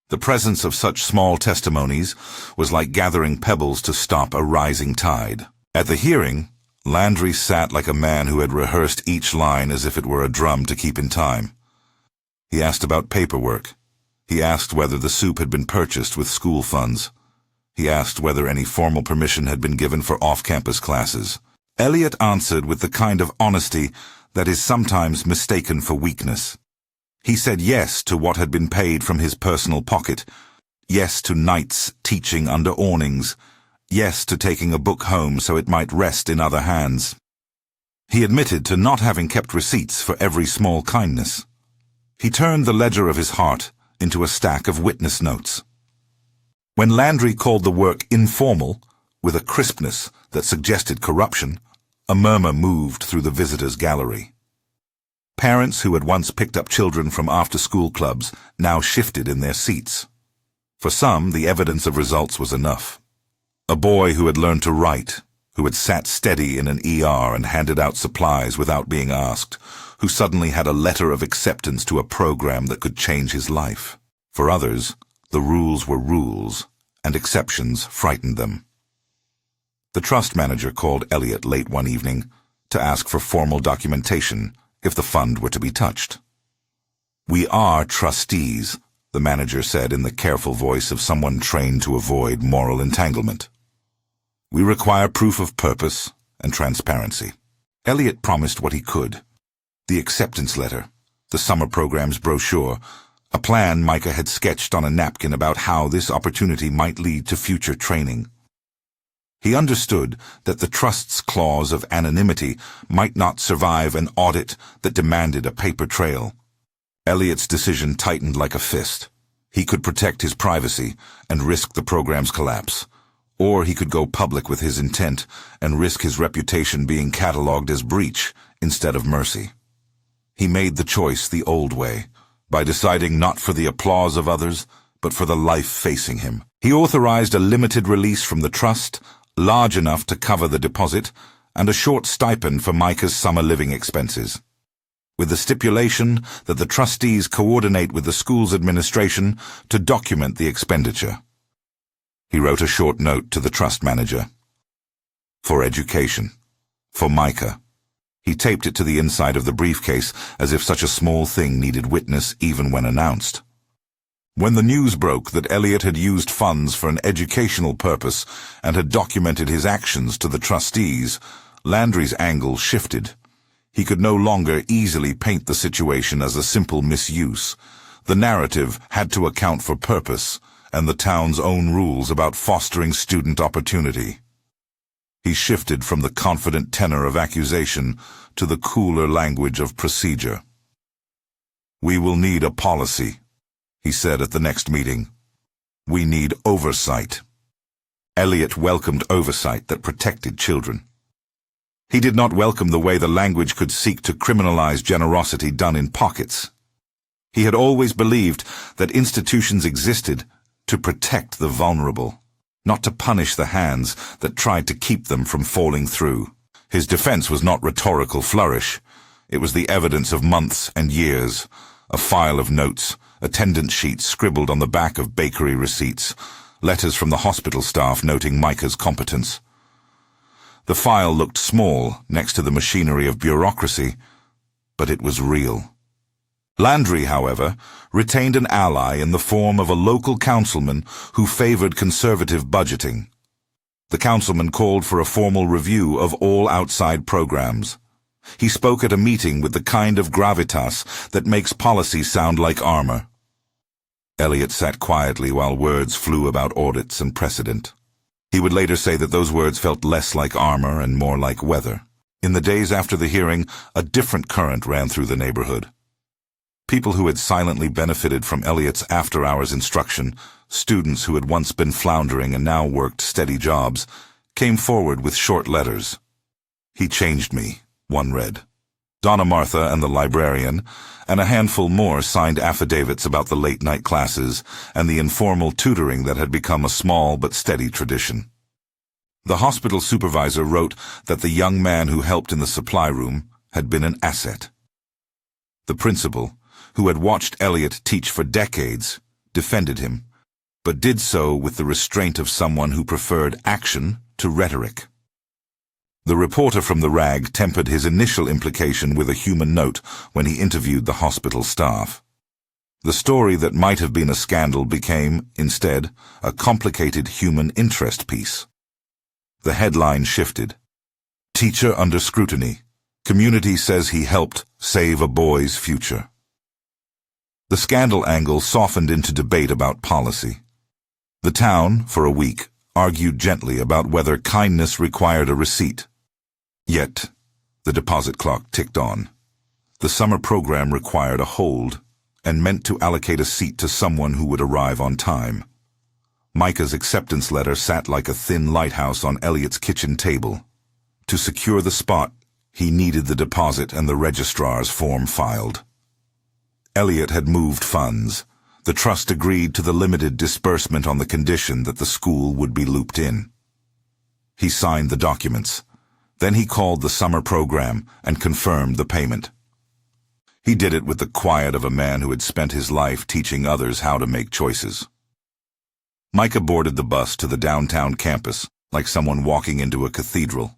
The presence of such small testimonies was like gathering pebbles to stop a rising tide. At the hearing, Landry sat like a man who had rehearsed each line as if it were a drum to keep in time. He asked about paperwork. He asked whether the soup had been purchased with school funds. He asked whether any formal permission had been given for off-campus classes. Elliot answered with the kind of honesty that is sometimes mistaken for weakness. He said yes to what had been paid from his personal pocket, yes to nights teaching under awnings, yes to taking a book home so it might rest in other hands. He admitted to not having kept receipts for every small kindness. He turned the ledger of his heart into a stack of witness notes. When Landry called the work informal, with a crispness that suggested corruption, a murmur moved through the visitors' gallery. Parents who had once picked up children from after-school clubs now shifted in their seats. For some, the evidence of results was enough. A boy who had learned to write, who had sat steady in an ER and handed out supplies without being asked, who suddenly had a letter of acceptance to a program that could change his life. For others, the rules were rules, and exceptions frightened them. The trust manager called Elliot late one evening to ask for formal documentation if the fund were to be touched. "We are trustees," the manager said in the careful voice of someone trained to avoid moral entanglement. "We require proof of purpose and transparency." Elliot promised what he could. The acceptance letter, the summer program's brochure, a plan Micah had sketched on a napkin about how this opportunity might lead to future training. He understood that the trust's clause of anonymity might not survive an audit that demanded a paper trail. Elliot's decision tightened like a fist. He could protect his privacy and risk the program's collapse, or he could go public with his intent and risk his reputation being catalogued as breach instead of mercy. He made the choice the old way, by deciding not for the applause of others, but for the life facing him. He authorized a limited release from the trust, large enough to cover the deposit, and a short stipend for Micah's summer living expenses, with the stipulation that the trustees coordinate with the school's administration to document the expenditure. He wrote a short note to the trust manager. For education. For Micah. He taped it to the inside of the briefcase as if such a small thing needed witness even when announced. When the news broke that Elliot had used funds for an educational purpose and had documented his actions to the trustees, Landry's angle shifted. He could no longer easily paint the situation as a simple misuse. The narrative had to account for purpose and the town's own rules about fostering student opportunity. He shifted from the confident tenor of accusation to the cooler language of procedure. "We will need a policy," he said at the next meeting. "We need oversight." Elliot welcomed oversight that protected children. He did not welcome the way the language could seek to criminalize generosity done in pockets. He had always believed that institutions existed to protect the vulnerable, not to punish the hands that tried to keep them from falling through. His defense was not rhetorical flourish. It was the evidence of months and years, a file of notes, attendance sheets scribbled on the back of bakery receipts, letters from the hospital staff noting Micah's competence. The file looked small next to the machinery of bureaucracy, but it was real. Landry, however, retained an ally in the form of a local councilman who favored conservative budgeting. The councilman called for a formal review of all outside programs. He spoke at a meeting with the kind of gravitas that makes policy sound like armor. Elliot sat quietly while words flew about audits and precedent. He would later say that those words felt less like armor and more like weather. In the days after the hearing, a different current ran through the neighborhood. People who had silently benefited from Elliot's after-hours instruction, students who had once been floundering and now worked steady jobs, came forward with short letters. "He changed me," one read. Donna Martha and the librarian, and a handful more signed affidavits about the late-night classes and the informal tutoring that had become a small but steady tradition. The hospital supervisor wrote that the young man who helped in the supply room had been an asset. The principal, who had watched Elliot teach for decades, defended him, but did so with the restraint of someone who preferred action to rhetoric. The reporter from the rag tempered his initial implication with a human note when he interviewed the hospital staff. The story that might have been a scandal became, instead, a complicated human interest piece. The headline shifted. Teacher under scrutiny. Community says he helped save a boy's future. The scandal angle softened into debate about policy. The town, for a week, argued gently about whether kindness required a receipt. Yet, the deposit clock ticked on. The summer program required a hold and meant to allocate a seat to someone who would arrive on time. Micah's acceptance letter sat like a thin lighthouse on Elliot's kitchen table. To secure the spot, he needed the deposit and the registrar's form filed. Elliot had moved funds. The trust agreed to the limited disbursement on the condition that the school would be looped in. He signed the documents. Then he called the summer program and confirmed the payment. He did it with the quiet of a man who had spent his life teaching others how to make choices. Micah boarded the bus to the downtown campus, like someone walking into a cathedral.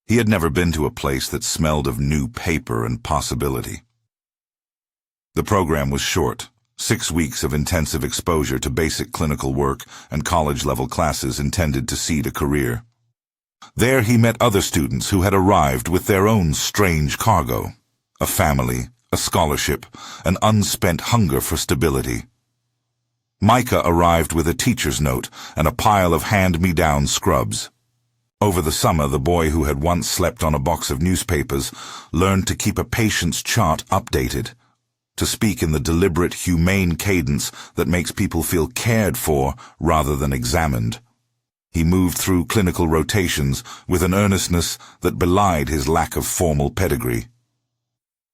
He had never been to a place that smelled of new paper and possibility. The program was short, 6 weeks of intensive exposure to basic clinical work and college-level classes intended to seed a career. There he met other students who had arrived with their own strange cargo. A family, a scholarship, an unspent hunger for stability. Micah arrived with a teacher's note and a pile of hand-me-down scrubs. Over the summer, the boy who had once slept on a box of newspapers learned to keep a patient's chart updated, to speak in the deliberate, humane cadence that makes people feel cared for rather than examined. He moved through clinical rotations with an earnestness that belied his lack of formal pedigree.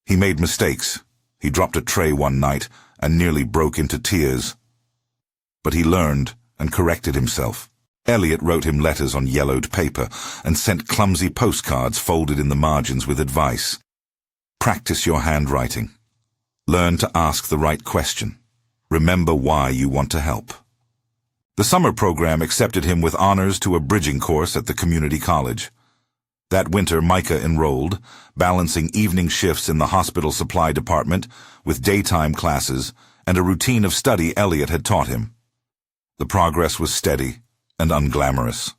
He made mistakes. He dropped a tray one night and nearly broke into tears. But he learned and corrected himself. Elliot wrote him letters on yellowed paper and sent clumsy postcards folded in the margins with advice. Practice your handwriting. Learn to ask the right question. Remember why you want to help. The summer program accepted him with honors to a bridging course at the community college. That winter, Micah enrolled, balancing evening shifts in the hospital supply department with daytime classes and a routine of study Elliot had taught him. The progress was steady and unglamorous.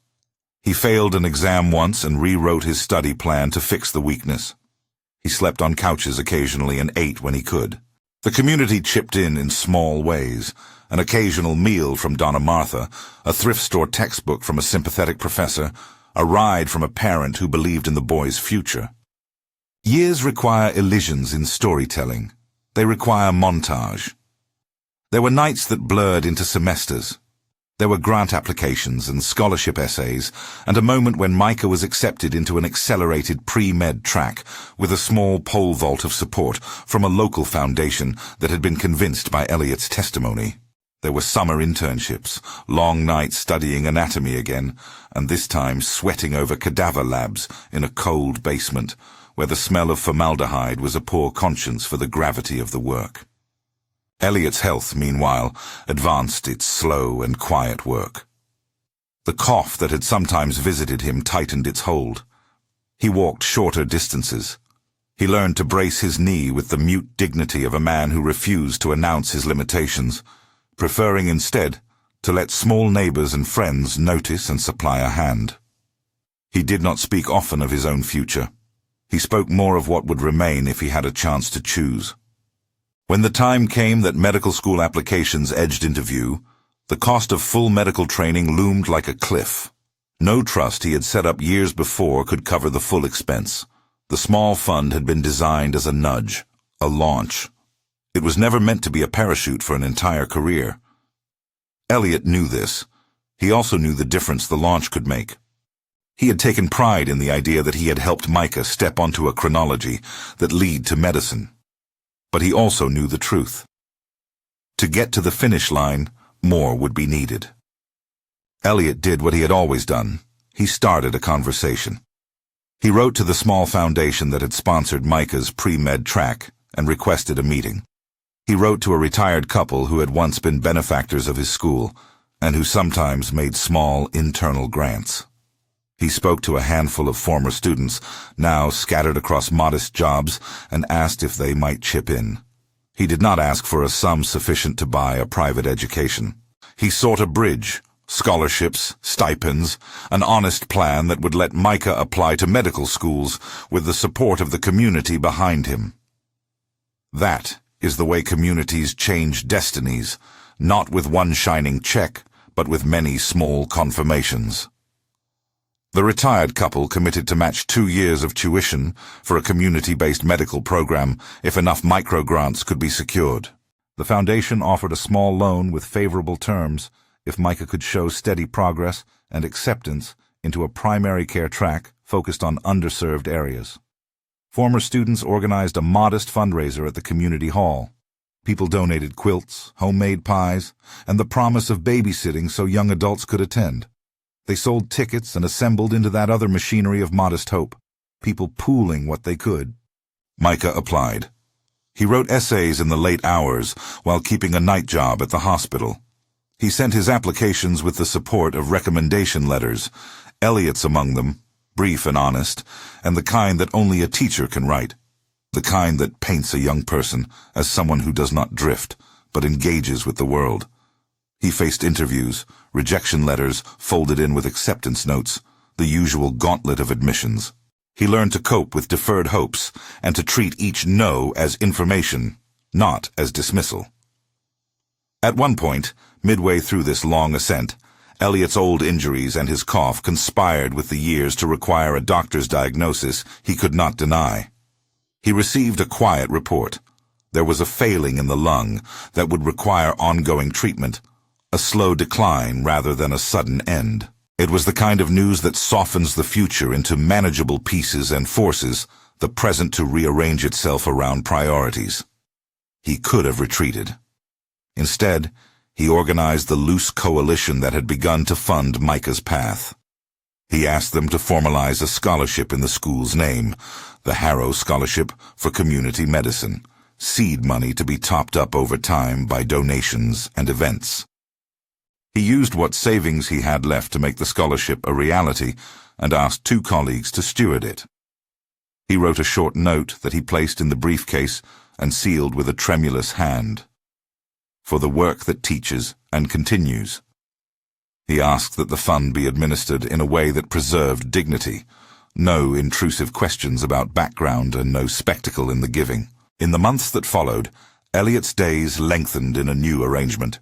He failed an exam once and rewrote his study plan to fix the weakness. He slept on couches occasionally and ate when he could. The community chipped in small ways. An occasional meal from Donna Martha, a thrift store textbook from a sympathetic professor, a ride from a parent who believed in the boy's future. Years require elisions in storytelling. They require montage. There were nights that blurred into semesters. There were grant applications and scholarship essays, and a moment when Micah was accepted into an accelerated pre-med track with a small pole vault of support from a local foundation that had been convinced by Elliot's testimony. There were summer internships, long nights studying anatomy again, and this time sweating over cadaver labs in a cold basement, where the smell of formaldehyde was a poor conscience for the gravity of the work. Elliot's health, meanwhile, advanced its slow and quiet work. The cough that had sometimes visited him tightened its hold. He walked shorter distances. He learned to brace his knee with the mute dignity of a man who refused to announce his limitations, preferring instead to let small neighbors and friends notice and supply a hand. He did not speak often of his own future. He spoke more of what would remain if he had a chance to choose. When the time came that medical school applications edged into view, the cost of full medical training loomed like a cliff. No trust he had set up years before could cover the full expense. The small fund had been designed as a nudge, a launch. It was never meant to be a parachute for an entire career. Elliot knew this. He also knew the difference the launch could make. He had taken pride in the idea that he had helped Micah step onto a chronology that led to medicine. But he also knew the truth. To get to the finish line, more would be needed. Elliot did what he had always done. He started a conversation. He wrote to the small foundation that had sponsored Micah's pre-med track and requested a meeting. He wrote to a retired couple who had once been benefactors of his school and who sometimes made small internal grants. He spoke to a handful of former students, now scattered across modest jobs, and asked if they might chip in. He did not ask for a sum sufficient to buy a private education. He sought a bridge, scholarships, stipends, an honest plan that would let Micah apply to medical schools with the support of the community behind him. That is the way communities change destinies, not with one shining check, but with many small confirmations. The retired couple committed to match 2 years of tuition for a community-based medical program if enough microgrants could be secured. The foundation offered a small loan with favorable terms if Micah could show steady progress and acceptance into a primary care track focused on underserved areas. Former students organized a modest fundraiser at the community hall. People donated quilts, homemade pies, and the promise of babysitting so young adults could attend. They sold tickets and assembled into that other machinery of modest hope, people pooling what they could. Micah applied. He wrote essays in the late hours while keeping a night job at the hospital. He sent his applications with the support of recommendation letters, Elliot's among them, brief and honest, and the kind that only a teacher can write, the kind that paints a young person as someone who does not drift, but engages with the world. He faced interviews, rejection letters folded in with acceptance notes, the usual gauntlet of admissions. He learned to cope with deferred hopes and to treat each no as information, not as dismissal. At one point, midway through this long ascent, Elliot's old injuries and his cough conspired with the years to require a doctor's diagnosis he could not deny. He received a quiet report. There was a failing in the lung that would require ongoing treatment, a slow decline rather than a sudden end. It was the kind of news that softens the future into manageable pieces and forces the present to rearrange itself around priorities. He could have retreated. Instead, he organized the loose coalition that had begun to fund Micah's path. He asked them to formalize a scholarship in the school's name, the Harrow Scholarship for Community Medicine, seed money to be topped up over time by donations and events. He used what savings he had left to make the scholarship a reality and asked 2 colleagues to steward it. He wrote a short note that he placed in the briefcase and sealed with a tremulous hand. For the work that teaches and continues. He asked that the fund be administered in a way that preserved dignity, no intrusive questions about background and no spectacle in the giving. In the months that followed, Elliot's days lengthened in a new arrangement.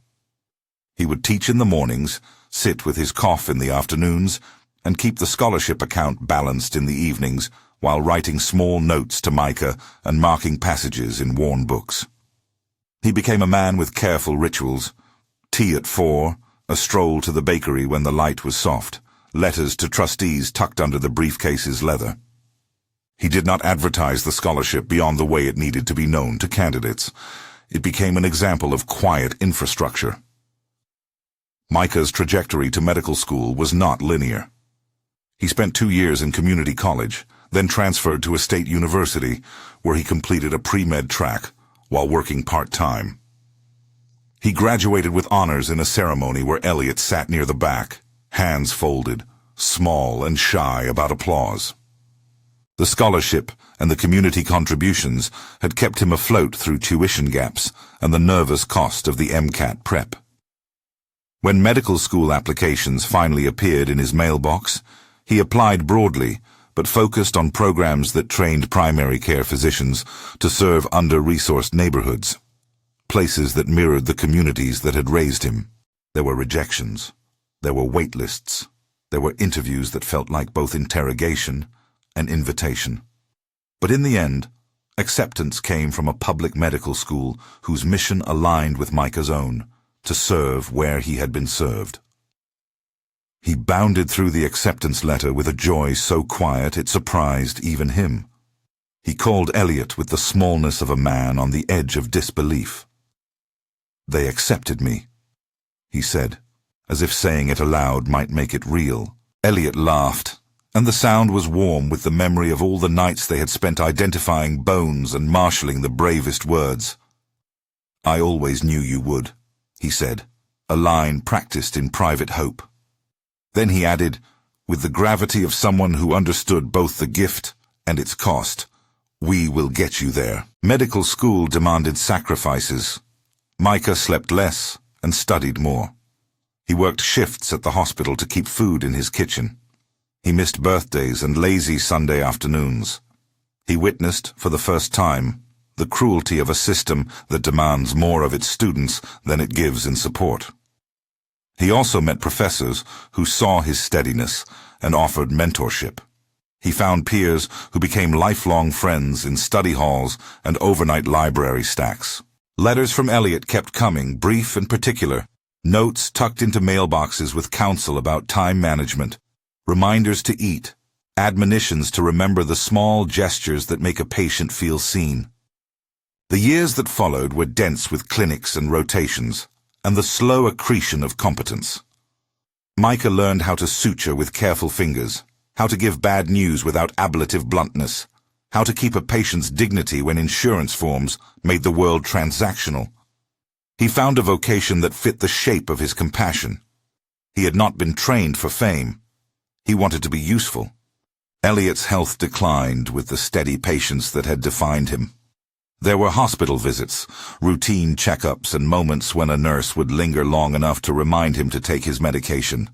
He would teach in the mornings, sit with his cough in the afternoons, and keep the scholarship account balanced in the evenings while writing small notes to Micah and marking passages in worn books. He became a man with careful rituals. Tea at 4, a stroll to the bakery when the light was soft, letters to trustees tucked under the briefcase's leather. He did not advertise the scholarship beyond the way it needed to be known to candidates. It became an example of quiet infrastructure. Micah's trajectory to medical school was not linear. He spent 2 years in community college, then transferred to a state university, where he completed a pre-med track while working part-time. He graduated with honors in a ceremony where Elliot sat near the back, hands folded, small and shy about applause. The scholarship and the community contributions had kept him afloat through tuition gaps and the nervous cost of the MCAT prep. When medical school applications finally appeared in his mailbox, he applied broadly, but focused on programs that trained primary care physicians to serve under-resourced neighborhoods, places that mirrored the communities that had raised him. There were rejections. There were wait lists. There were interviews that felt like both interrogation and invitation. But in the end, acceptance came from a public medical school whose mission aligned with Micah's own, to serve where he had been served. He bounded through the acceptance letter with a joy so quiet it surprised even him. He called Elliot with the smallness of a man on the edge of disbelief. "They accepted me," he said, as if saying it aloud might make it real. Elliot laughed, and the sound was warm with the memory of all the nights they had spent identifying bones and marshalling the bravest words. "I always knew you would," he said, a line practiced in private hope. Then he added, with the gravity of someone who understood both the gift and its cost, "We will get you there." Medical school demanded sacrifices. Micah slept less and studied more. He worked shifts at the hospital to keep food in his kitchen. He missed birthdays and lazy Sunday afternoons. He witnessed, for the first time, the cruelty of a system that demands more of its students than it gives in support. He also met professors who saw his steadiness and offered mentorship. He found peers who became lifelong friends in study halls and overnight library stacks. Letters from Elliot kept coming, brief and particular, notes tucked into mailboxes with counsel about time management, reminders to eat, admonitions to remember the small gestures that make a patient feel seen. The years that followed were dense with clinics and rotations, and the slow accretion of competence. Micah learned how to suture with careful fingers, how to give bad news without ablative bluntness, how to keep a patient's dignity when insurance forms made the world transactional. He found a vocation that fit the shape of his compassion. He had not been trained for fame. He wanted to be useful. Elliot's health declined with the steady patience that had defined him. There were hospital visits, routine checkups, and moments when a nurse would linger long enough to remind him to take his medication.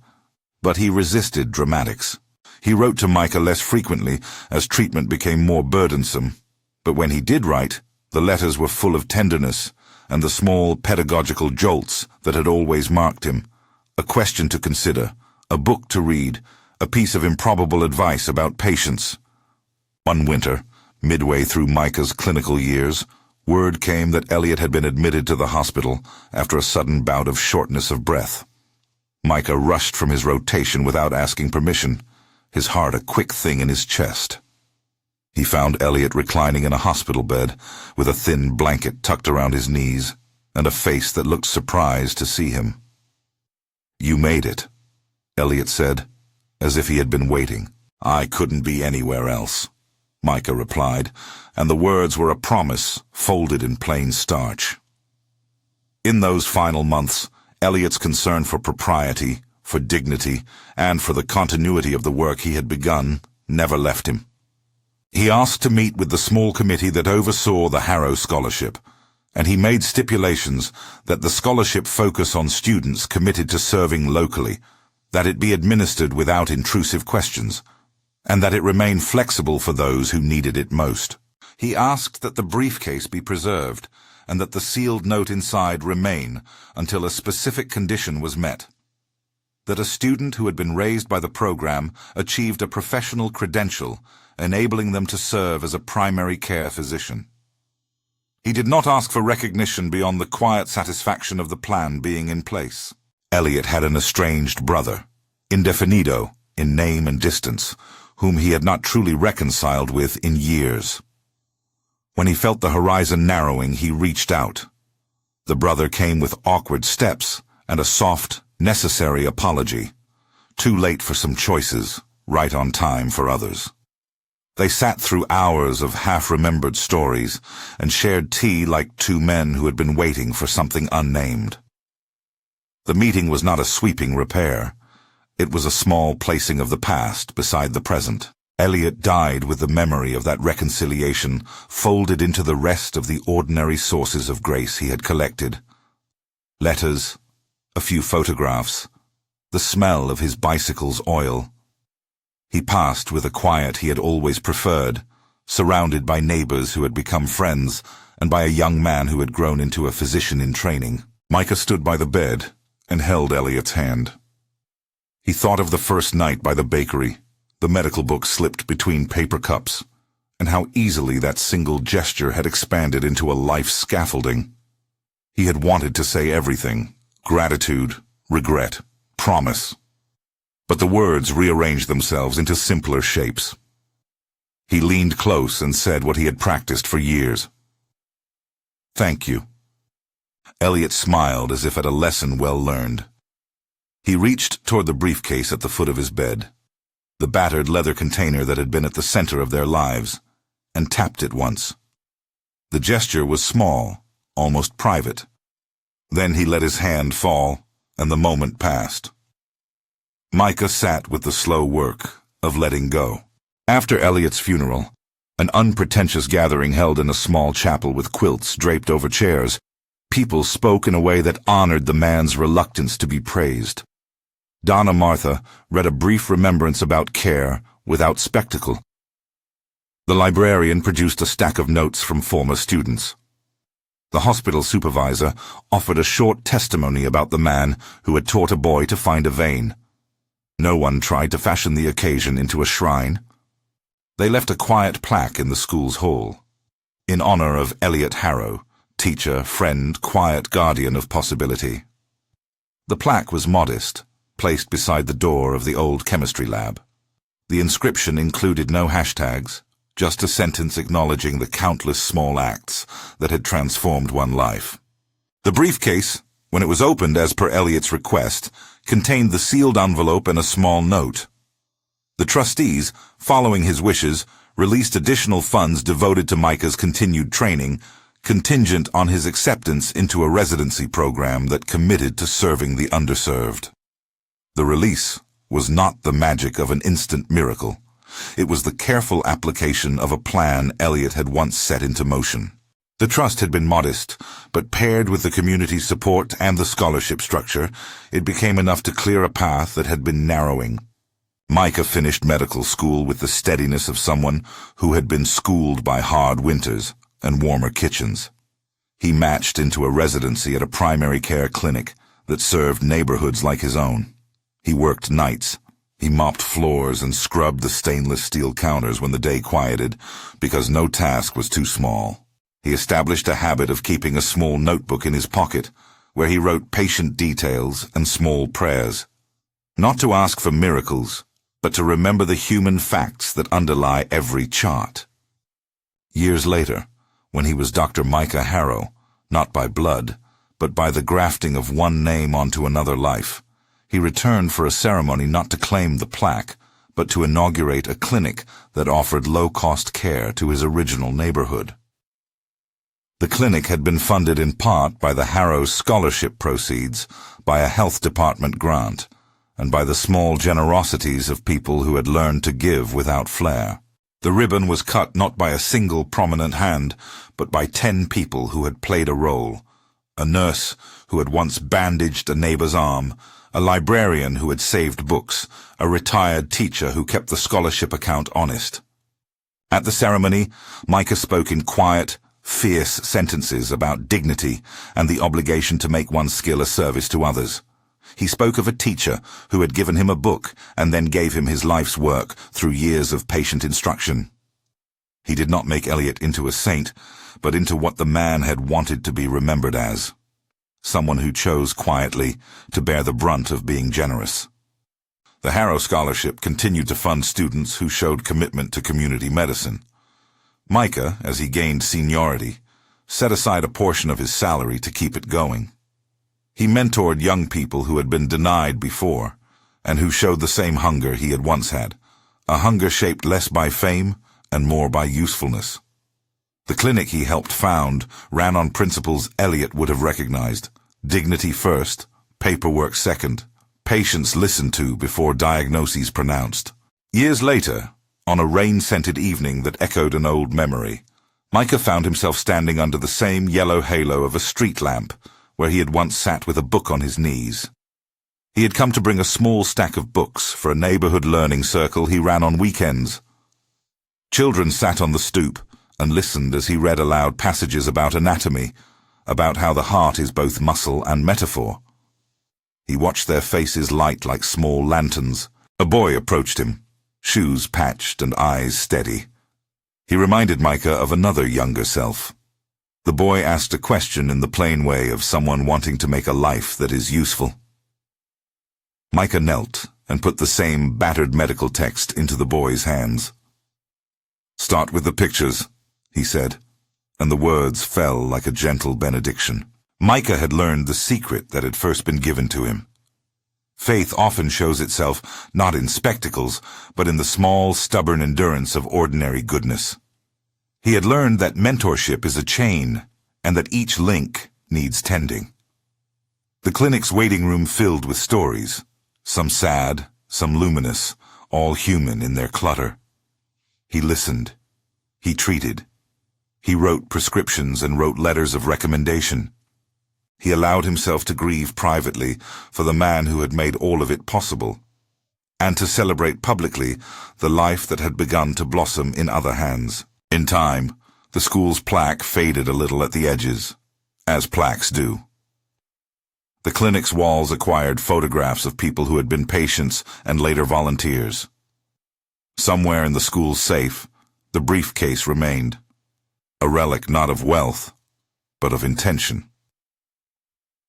But he resisted dramatics. He wrote to Micah less frequently as treatment became more burdensome. But when he did write, the letters were full of tenderness and the small pedagogical jolts that had always marked him. A question to consider, a book to read, a piece of improbable advice about patience. One winter, midway through Micah's clinical years, word came that Elliot had been admitted to the hospital after a sudden bout of shortness of breath. Micah rushed from his rotation without asking permission, his heart a quick thing in his chest. He found Elliot reclining in a hospital bed with a thin blanket tucked around his knees and a face that looked surprised to see him. "You made it," Elliot said, as if he had been waiting. "I couldn't be anywhere else," Micah replied, and the words were a promise folded in plain starch. In those final months, Elliot's concern for propriety, for dignity, and for the continuity of the work he had begun never left him. He asked to meet with the small committee that oversaw the Harrow Scholarship, and he made stipulations that the scholarship focus on students committed to serving locally, that it be administered without intrusive questions, and that it remain flexible for those who needed it most. He asked that the briefcase be preserved, and that the sealed note inside remain until a specific condition was met. That a student who had been raised by the program achieved a professional credential, enabling them to serve as a primary care physician. He did not ask for recognition beyond the quiet satisfaction of the plan being in place. Elliot had an estranged brother, indefinido in name and distance, whom he had not truly reconciled with in years. When he felt the horizon narrowing, he reached out. The brother came with awkward steps and a soft, necessary apology. Too late for some choices, right on time for others. They sat through hours of half-remembered stories and shared tea like two men who had been waiting for something unnamed. The meeting was not a sweeping repair. It was a small placing of the past beside the present. Elliot died with the memory of that reconciliation folded into the rest of the ordinary sources of grace he had collected. Letters, a few photographs, the smell of his bicycle's oil. He passed with a quiet he had always preferred, surrounded by neighbors who had become friends and by a young man who had grown into a physician in training. Micah stood by the bed and held Elliot's hand. He thought of the first night by the bakery, the medical book slipped between paper cups, and how easily that single gesture had expanded into a life scaffolding. He had wanted to say everything: gratitude, regret, promise. But the words rearranged themselves into simpler shapes. He leaned close and said what he had practiced for years. "Thank you." Elliot smiled as if at a lesson well learned. He reached toward the briefcase at the foot of his bed, the battered leather container that had been at the center of their lives, and tapped it once. The gesture was small, almost private. Then he let his hand fall, and the moment passed. Micah sat with the slow work of letting go. After Elliot's funeral, An unpretentious gathering held in a small chapel with quilts draped over chairs. People spoke in a way that honored the man's reluctance to be praised. Donna Martha read a brief remembrance about care without spectacle. The librarian produced a stack of notes from former students. The hospital supervisor offered a short testimony about the man who had taught a boy to find a vein. No one tried to fashion the occasion into a shrine. They left a quiet plaque in the school's hall. In honor of Elliot Harrow, teacher, friend, quiet guardian of possibility. The plaque was modest, placed beside the door of the old chemistry lab. The inscription included no hashtags, just a sentence acknowledging the countless small acts that had transformed one life. The briefcase, when it was opened as per Elliot's request, contained the sealed envelope and a small note. The trustees, following his wishes, released additional funds devoted to Micah's continued training, contingent on his acceptance into a residency program that committed to serving the underserved. The release was not the magic of an instant miracle. It was the careful application of a plan Elliot had once set into motion. The trust had been modest, but paired with the community support and the scholarship structure, it became enough to clear a path that had been narrowing. Micah finished medical school with the steadiness of someone who had been schooled by hard winters and warmer kitchens. He matched into a residency at a primary care clinic that served neighborhoods like his own. He worked nights. He mopped floors and scrubbed the stainless steel counters when the day quieted, because no task was too small. He established a habit of keeping a small notebook in his pocket, where he wrote patient details and small prayers. Not to ask for miracles, but to remember the human facts that underlie every chart. Years later, when he was Dr. Micah Harrow, not by blood, but by the grafting of one name onto another life, he returned for a ceremony not to claim the plaque, but to inaugurate a clinic that offered low-cost care to his original neighborhood. The clinic had been funded in part by the Harrow scholarship proceeds, by a health department grant, and by the small generosities of people who had learned to give without flair. The ribbon was cut not by a single prominent hand, but by 10 people who had played a role. A nurse who had once bandaged a neighbor's arm, a librarian who had saved books, a retired teacher who kept the scholarship account honest. At the ceremony, Micah spoke in quiet, fierce sentences about dignity and the obligation to make one's skill a service to others. He spoke of a teacher who had given him a book and then gave him his life's work through years of patient instruction. He did not make Elliot into a saint, but into what the man had wanted to be remembered as. Someone who chose quietly to bear the brunt of being generous. The Harrow Scholarship continued to fund students who showed commitment to community medicine. Micah, as he gained seniority, set aside a portion of his salary to keep it going. He mentored young people who had been denied before, and who showed the same hunger he had once had, a hunger shaped less by fame and more by usefulness. The clinic he helped found ran on principles Elliot would have recognized: dignity first, paperwork second, patients listened to before diagnoses pronounced. Years later, on a rain-scented evening that echoed an old memory, Micah found himself standing under the same yellow halo of a street lamp where he had once sat with a book on his knees. He had come to bring a small stack of books for a neighborhood learning circle he ran on weekends. Children sat on the stoop and listened as he read aloud passages about anatomy, about how the heart is both muscle and metaphor. He watched their faces light like small lanterns. A boy approached him, shoes patched and eyes steady. He reminded Micah of another younger self. The boy asked a question in the plain way of someone wanting to make a life that is useful. Micah knelt and put the same battered medical text into the boy's hands. "Start with the pictures," he said, and the words fell like a gentle benediction. Micah had learned the secret that had first been given to him. Faith often shows itself not in spectacles, but in the small, stubborn endurance of ordinary goodness. He had learned that mentorship is a chain, and that each link needs tending. The clinic's waiting room filled with stories, some sad, some luminous, all human in their clutter. He listened. He treated. He wrote prescriptions and wrote letters of recommendation. He allowed himself to grieve privately for the man who had made all of it possible, and to celebrate publicly the life that had begun to blossom in other hands. In time, the school's plaque faded a little at the edges, as plaques do. The clinic's walls acquired photographs of people who had been patients and later volunteers. Somewhere in the school's safe, the briefcase remained, a relic not of wealth, but of intention.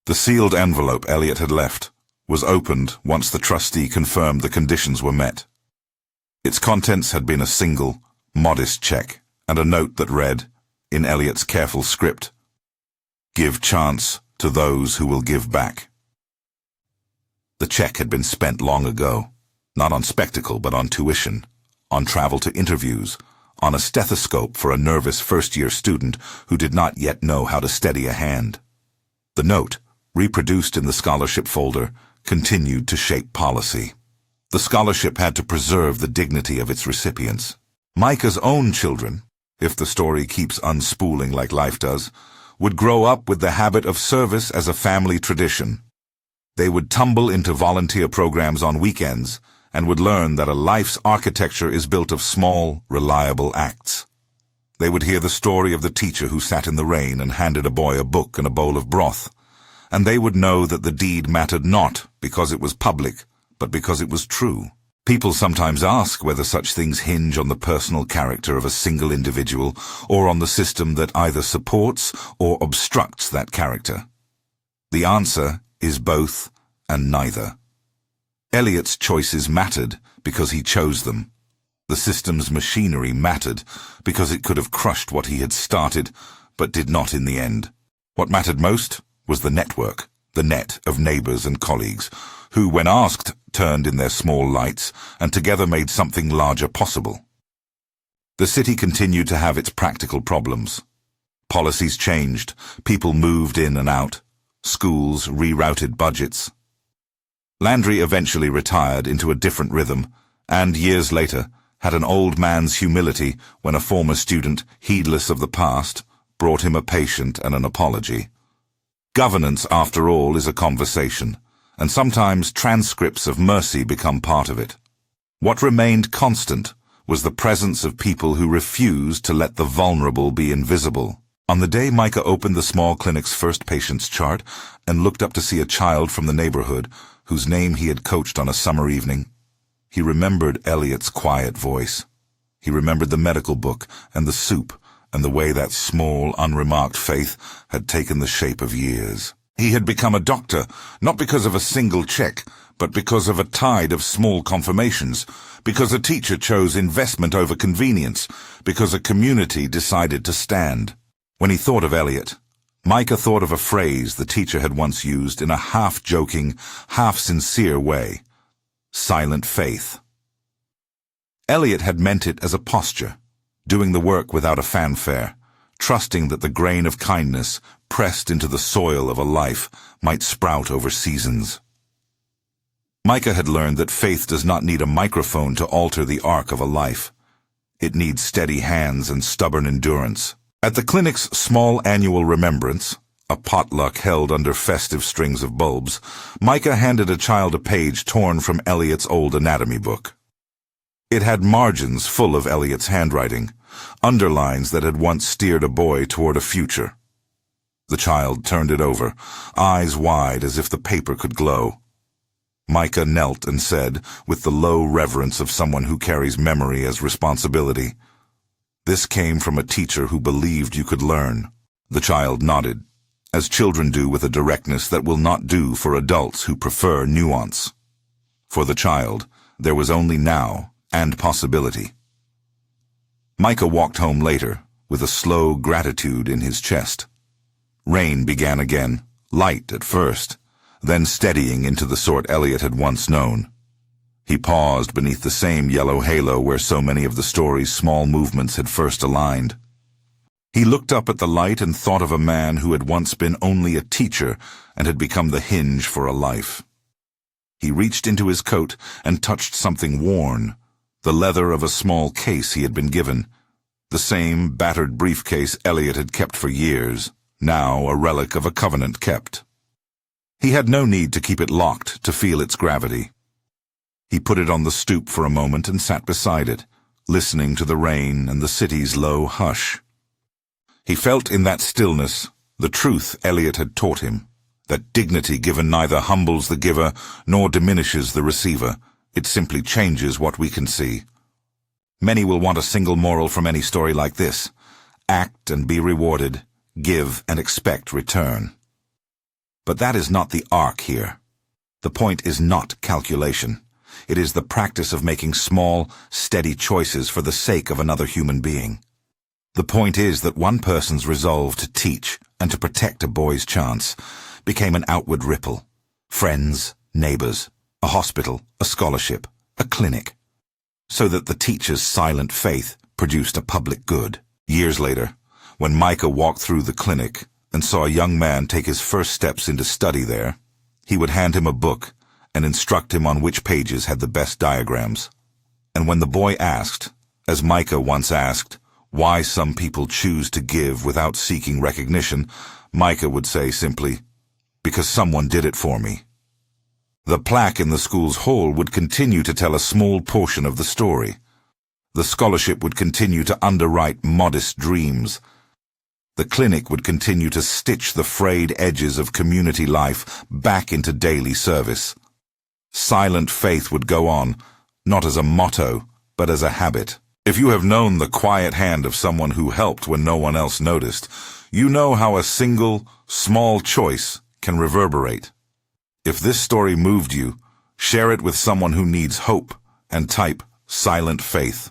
The sealed envelope Elliot had left was opened once the trustee confirmed the conditions were met. Its contents had been a single, modest check and a note that read, in Elliot's careful script, "Give chance to those who will give back." The check had been spent long ago, not on spectacle but on tuition, on travel to interviews, on a stethoscope for a nervous first-year student who did not yet know how to steady a hand. The note, reproduced in the scholarship folder, continued to shape policy. The scholarship had to preserve the dignity of its recipients. Micah's own children, if the story keeps unspooling like life does, would grow up with the habit of service as a family tradition. They would tumble into volunteer programs on weekends and would learn that a life's architecture is built of small, reliable acts. They would hear the story of the teacher who sat in the rain and handed a boy a book and a bowl of broth, and they would know that the deed mattered not because it was public, but because it was true. People sometimes ask whether such things hinge on the personal character of a single individual or on the system that either supports or obstructs that character. The answer is both and neither. Elliot's choices mattered because he chose them. The system's machinery mattered because it could have crushed what he had started, but did not in the end. What mattered most was the network, the net of neighbors and colleagues, who, when asked, turned in their small lights and together made something larger possible. The city continued to have its practical problems. Policies changed, people moved in and out, schools rerouted budgets. Landry eventually retired into a different rhythm, and years later had an old man's humility when a former student, heedless of the past, brought him a patient and an apology. Governance, after all, is a conversation, and sometimes transcripts of mercy become part of it. What remained constant was the presence of people who refused to let the vulnerable be invisible. On the day Micah opened the small clinic's first patient's chart and looked up to see a child from the neighborhood whose name he had coached on a summer evening, he remembered Elliot's quiet voice. He remembered the medical book and the soup and the way that small, unremarked faith had taken the shape of years. He had become a doctor, not because of a single check, but because of a tide of small confirmations, because a teacher chose investment over convenience, because a community decided to stand. When he thought of Elliot, Micah thought of a phrase the teacher had once used in a half-joking, half-sincere way: silent faith. Elliot had meant it as a posture, doing the work without a fanfare, trusting that the grain of kindness pressed into the soil of a life might sprout over seasons. Micah had learned that faith does not need a microphone to alter the arc of a life. It needs steady hands and stubborn endurance. At the clinic's small annual remembrance, a potluck held under festive strings of bulbs, Micah handed a child a page torn from Elliot's old anatomy book. It had margins full of Elliot's handwriting, underlines that had once steered a boy toward a future. The child turned it over, eyes wide as if the paper could glow. Micah knelt and said, with the low reverence of someone who carries memory as responsibility, "This came from a teacher who believed you could learn." The child nodded, as children do with a directness that will not do for adults who prefer nuance. For the child, there was only now and possibility. Micah walked home later, with a slow gratitude in his chest. Rain began again, light at first, then steadying into the sort Elliot had once known. He paused beneath the same yellow halo where so many of the story's small movements had first aligned. He looked up at the light and thought of a man who had once been only a teacher and had become the hinge for a life. He reached into his coat and touched something worn, the leather of a small case he had been given. The same battered briefcase Elliot had kept for years, now a relic of a covenant kept. He had no need to keep it locked to feel its gravity. He put it on the stoop for a moment and sat beside it, listening to the rain and the city's low hush. He felt in that stillness the truth Elliot had taught him, that dignity given neither humbles the giver nor diminishes the receiver. It simply changes what we can see. Many will want a single moral from any story like this: act and be rewarded, give and expect return. But that is not the arc here. The point is not calculation. It is the practice of making small, steady choices for the sake of another human being. The point is that one person's resolve to teach and to protect a boy's chance became an outward ripple. Friends, neighbors, a hospital, a scholarship, a clinic. So that the teacher's silent faith produced a public good. Years later, when Micah walked through the clinic and saw a young man take his first steps into study there, he would hand him a book and instruct him on which pages had the best diagrams. And when the boy asked, as Micah once asked, why some people choose to give without seeking recognition, Micah would say simply, "Because someone did it for me." The plaque in the school's hall would continue to tell a small portion of the story. The scholarship would continue to underwrite modest dreams. The clinic would continue to stitch the frayed edges of community life back into daily service. Silent faith would go on, not as a motto, but as a habit. If you have known the quiet hand of someone who helped when no one else noticed, you know how a single, small choice can reverberate. If this story moved you, share it with someone who needs hope and type silent faith.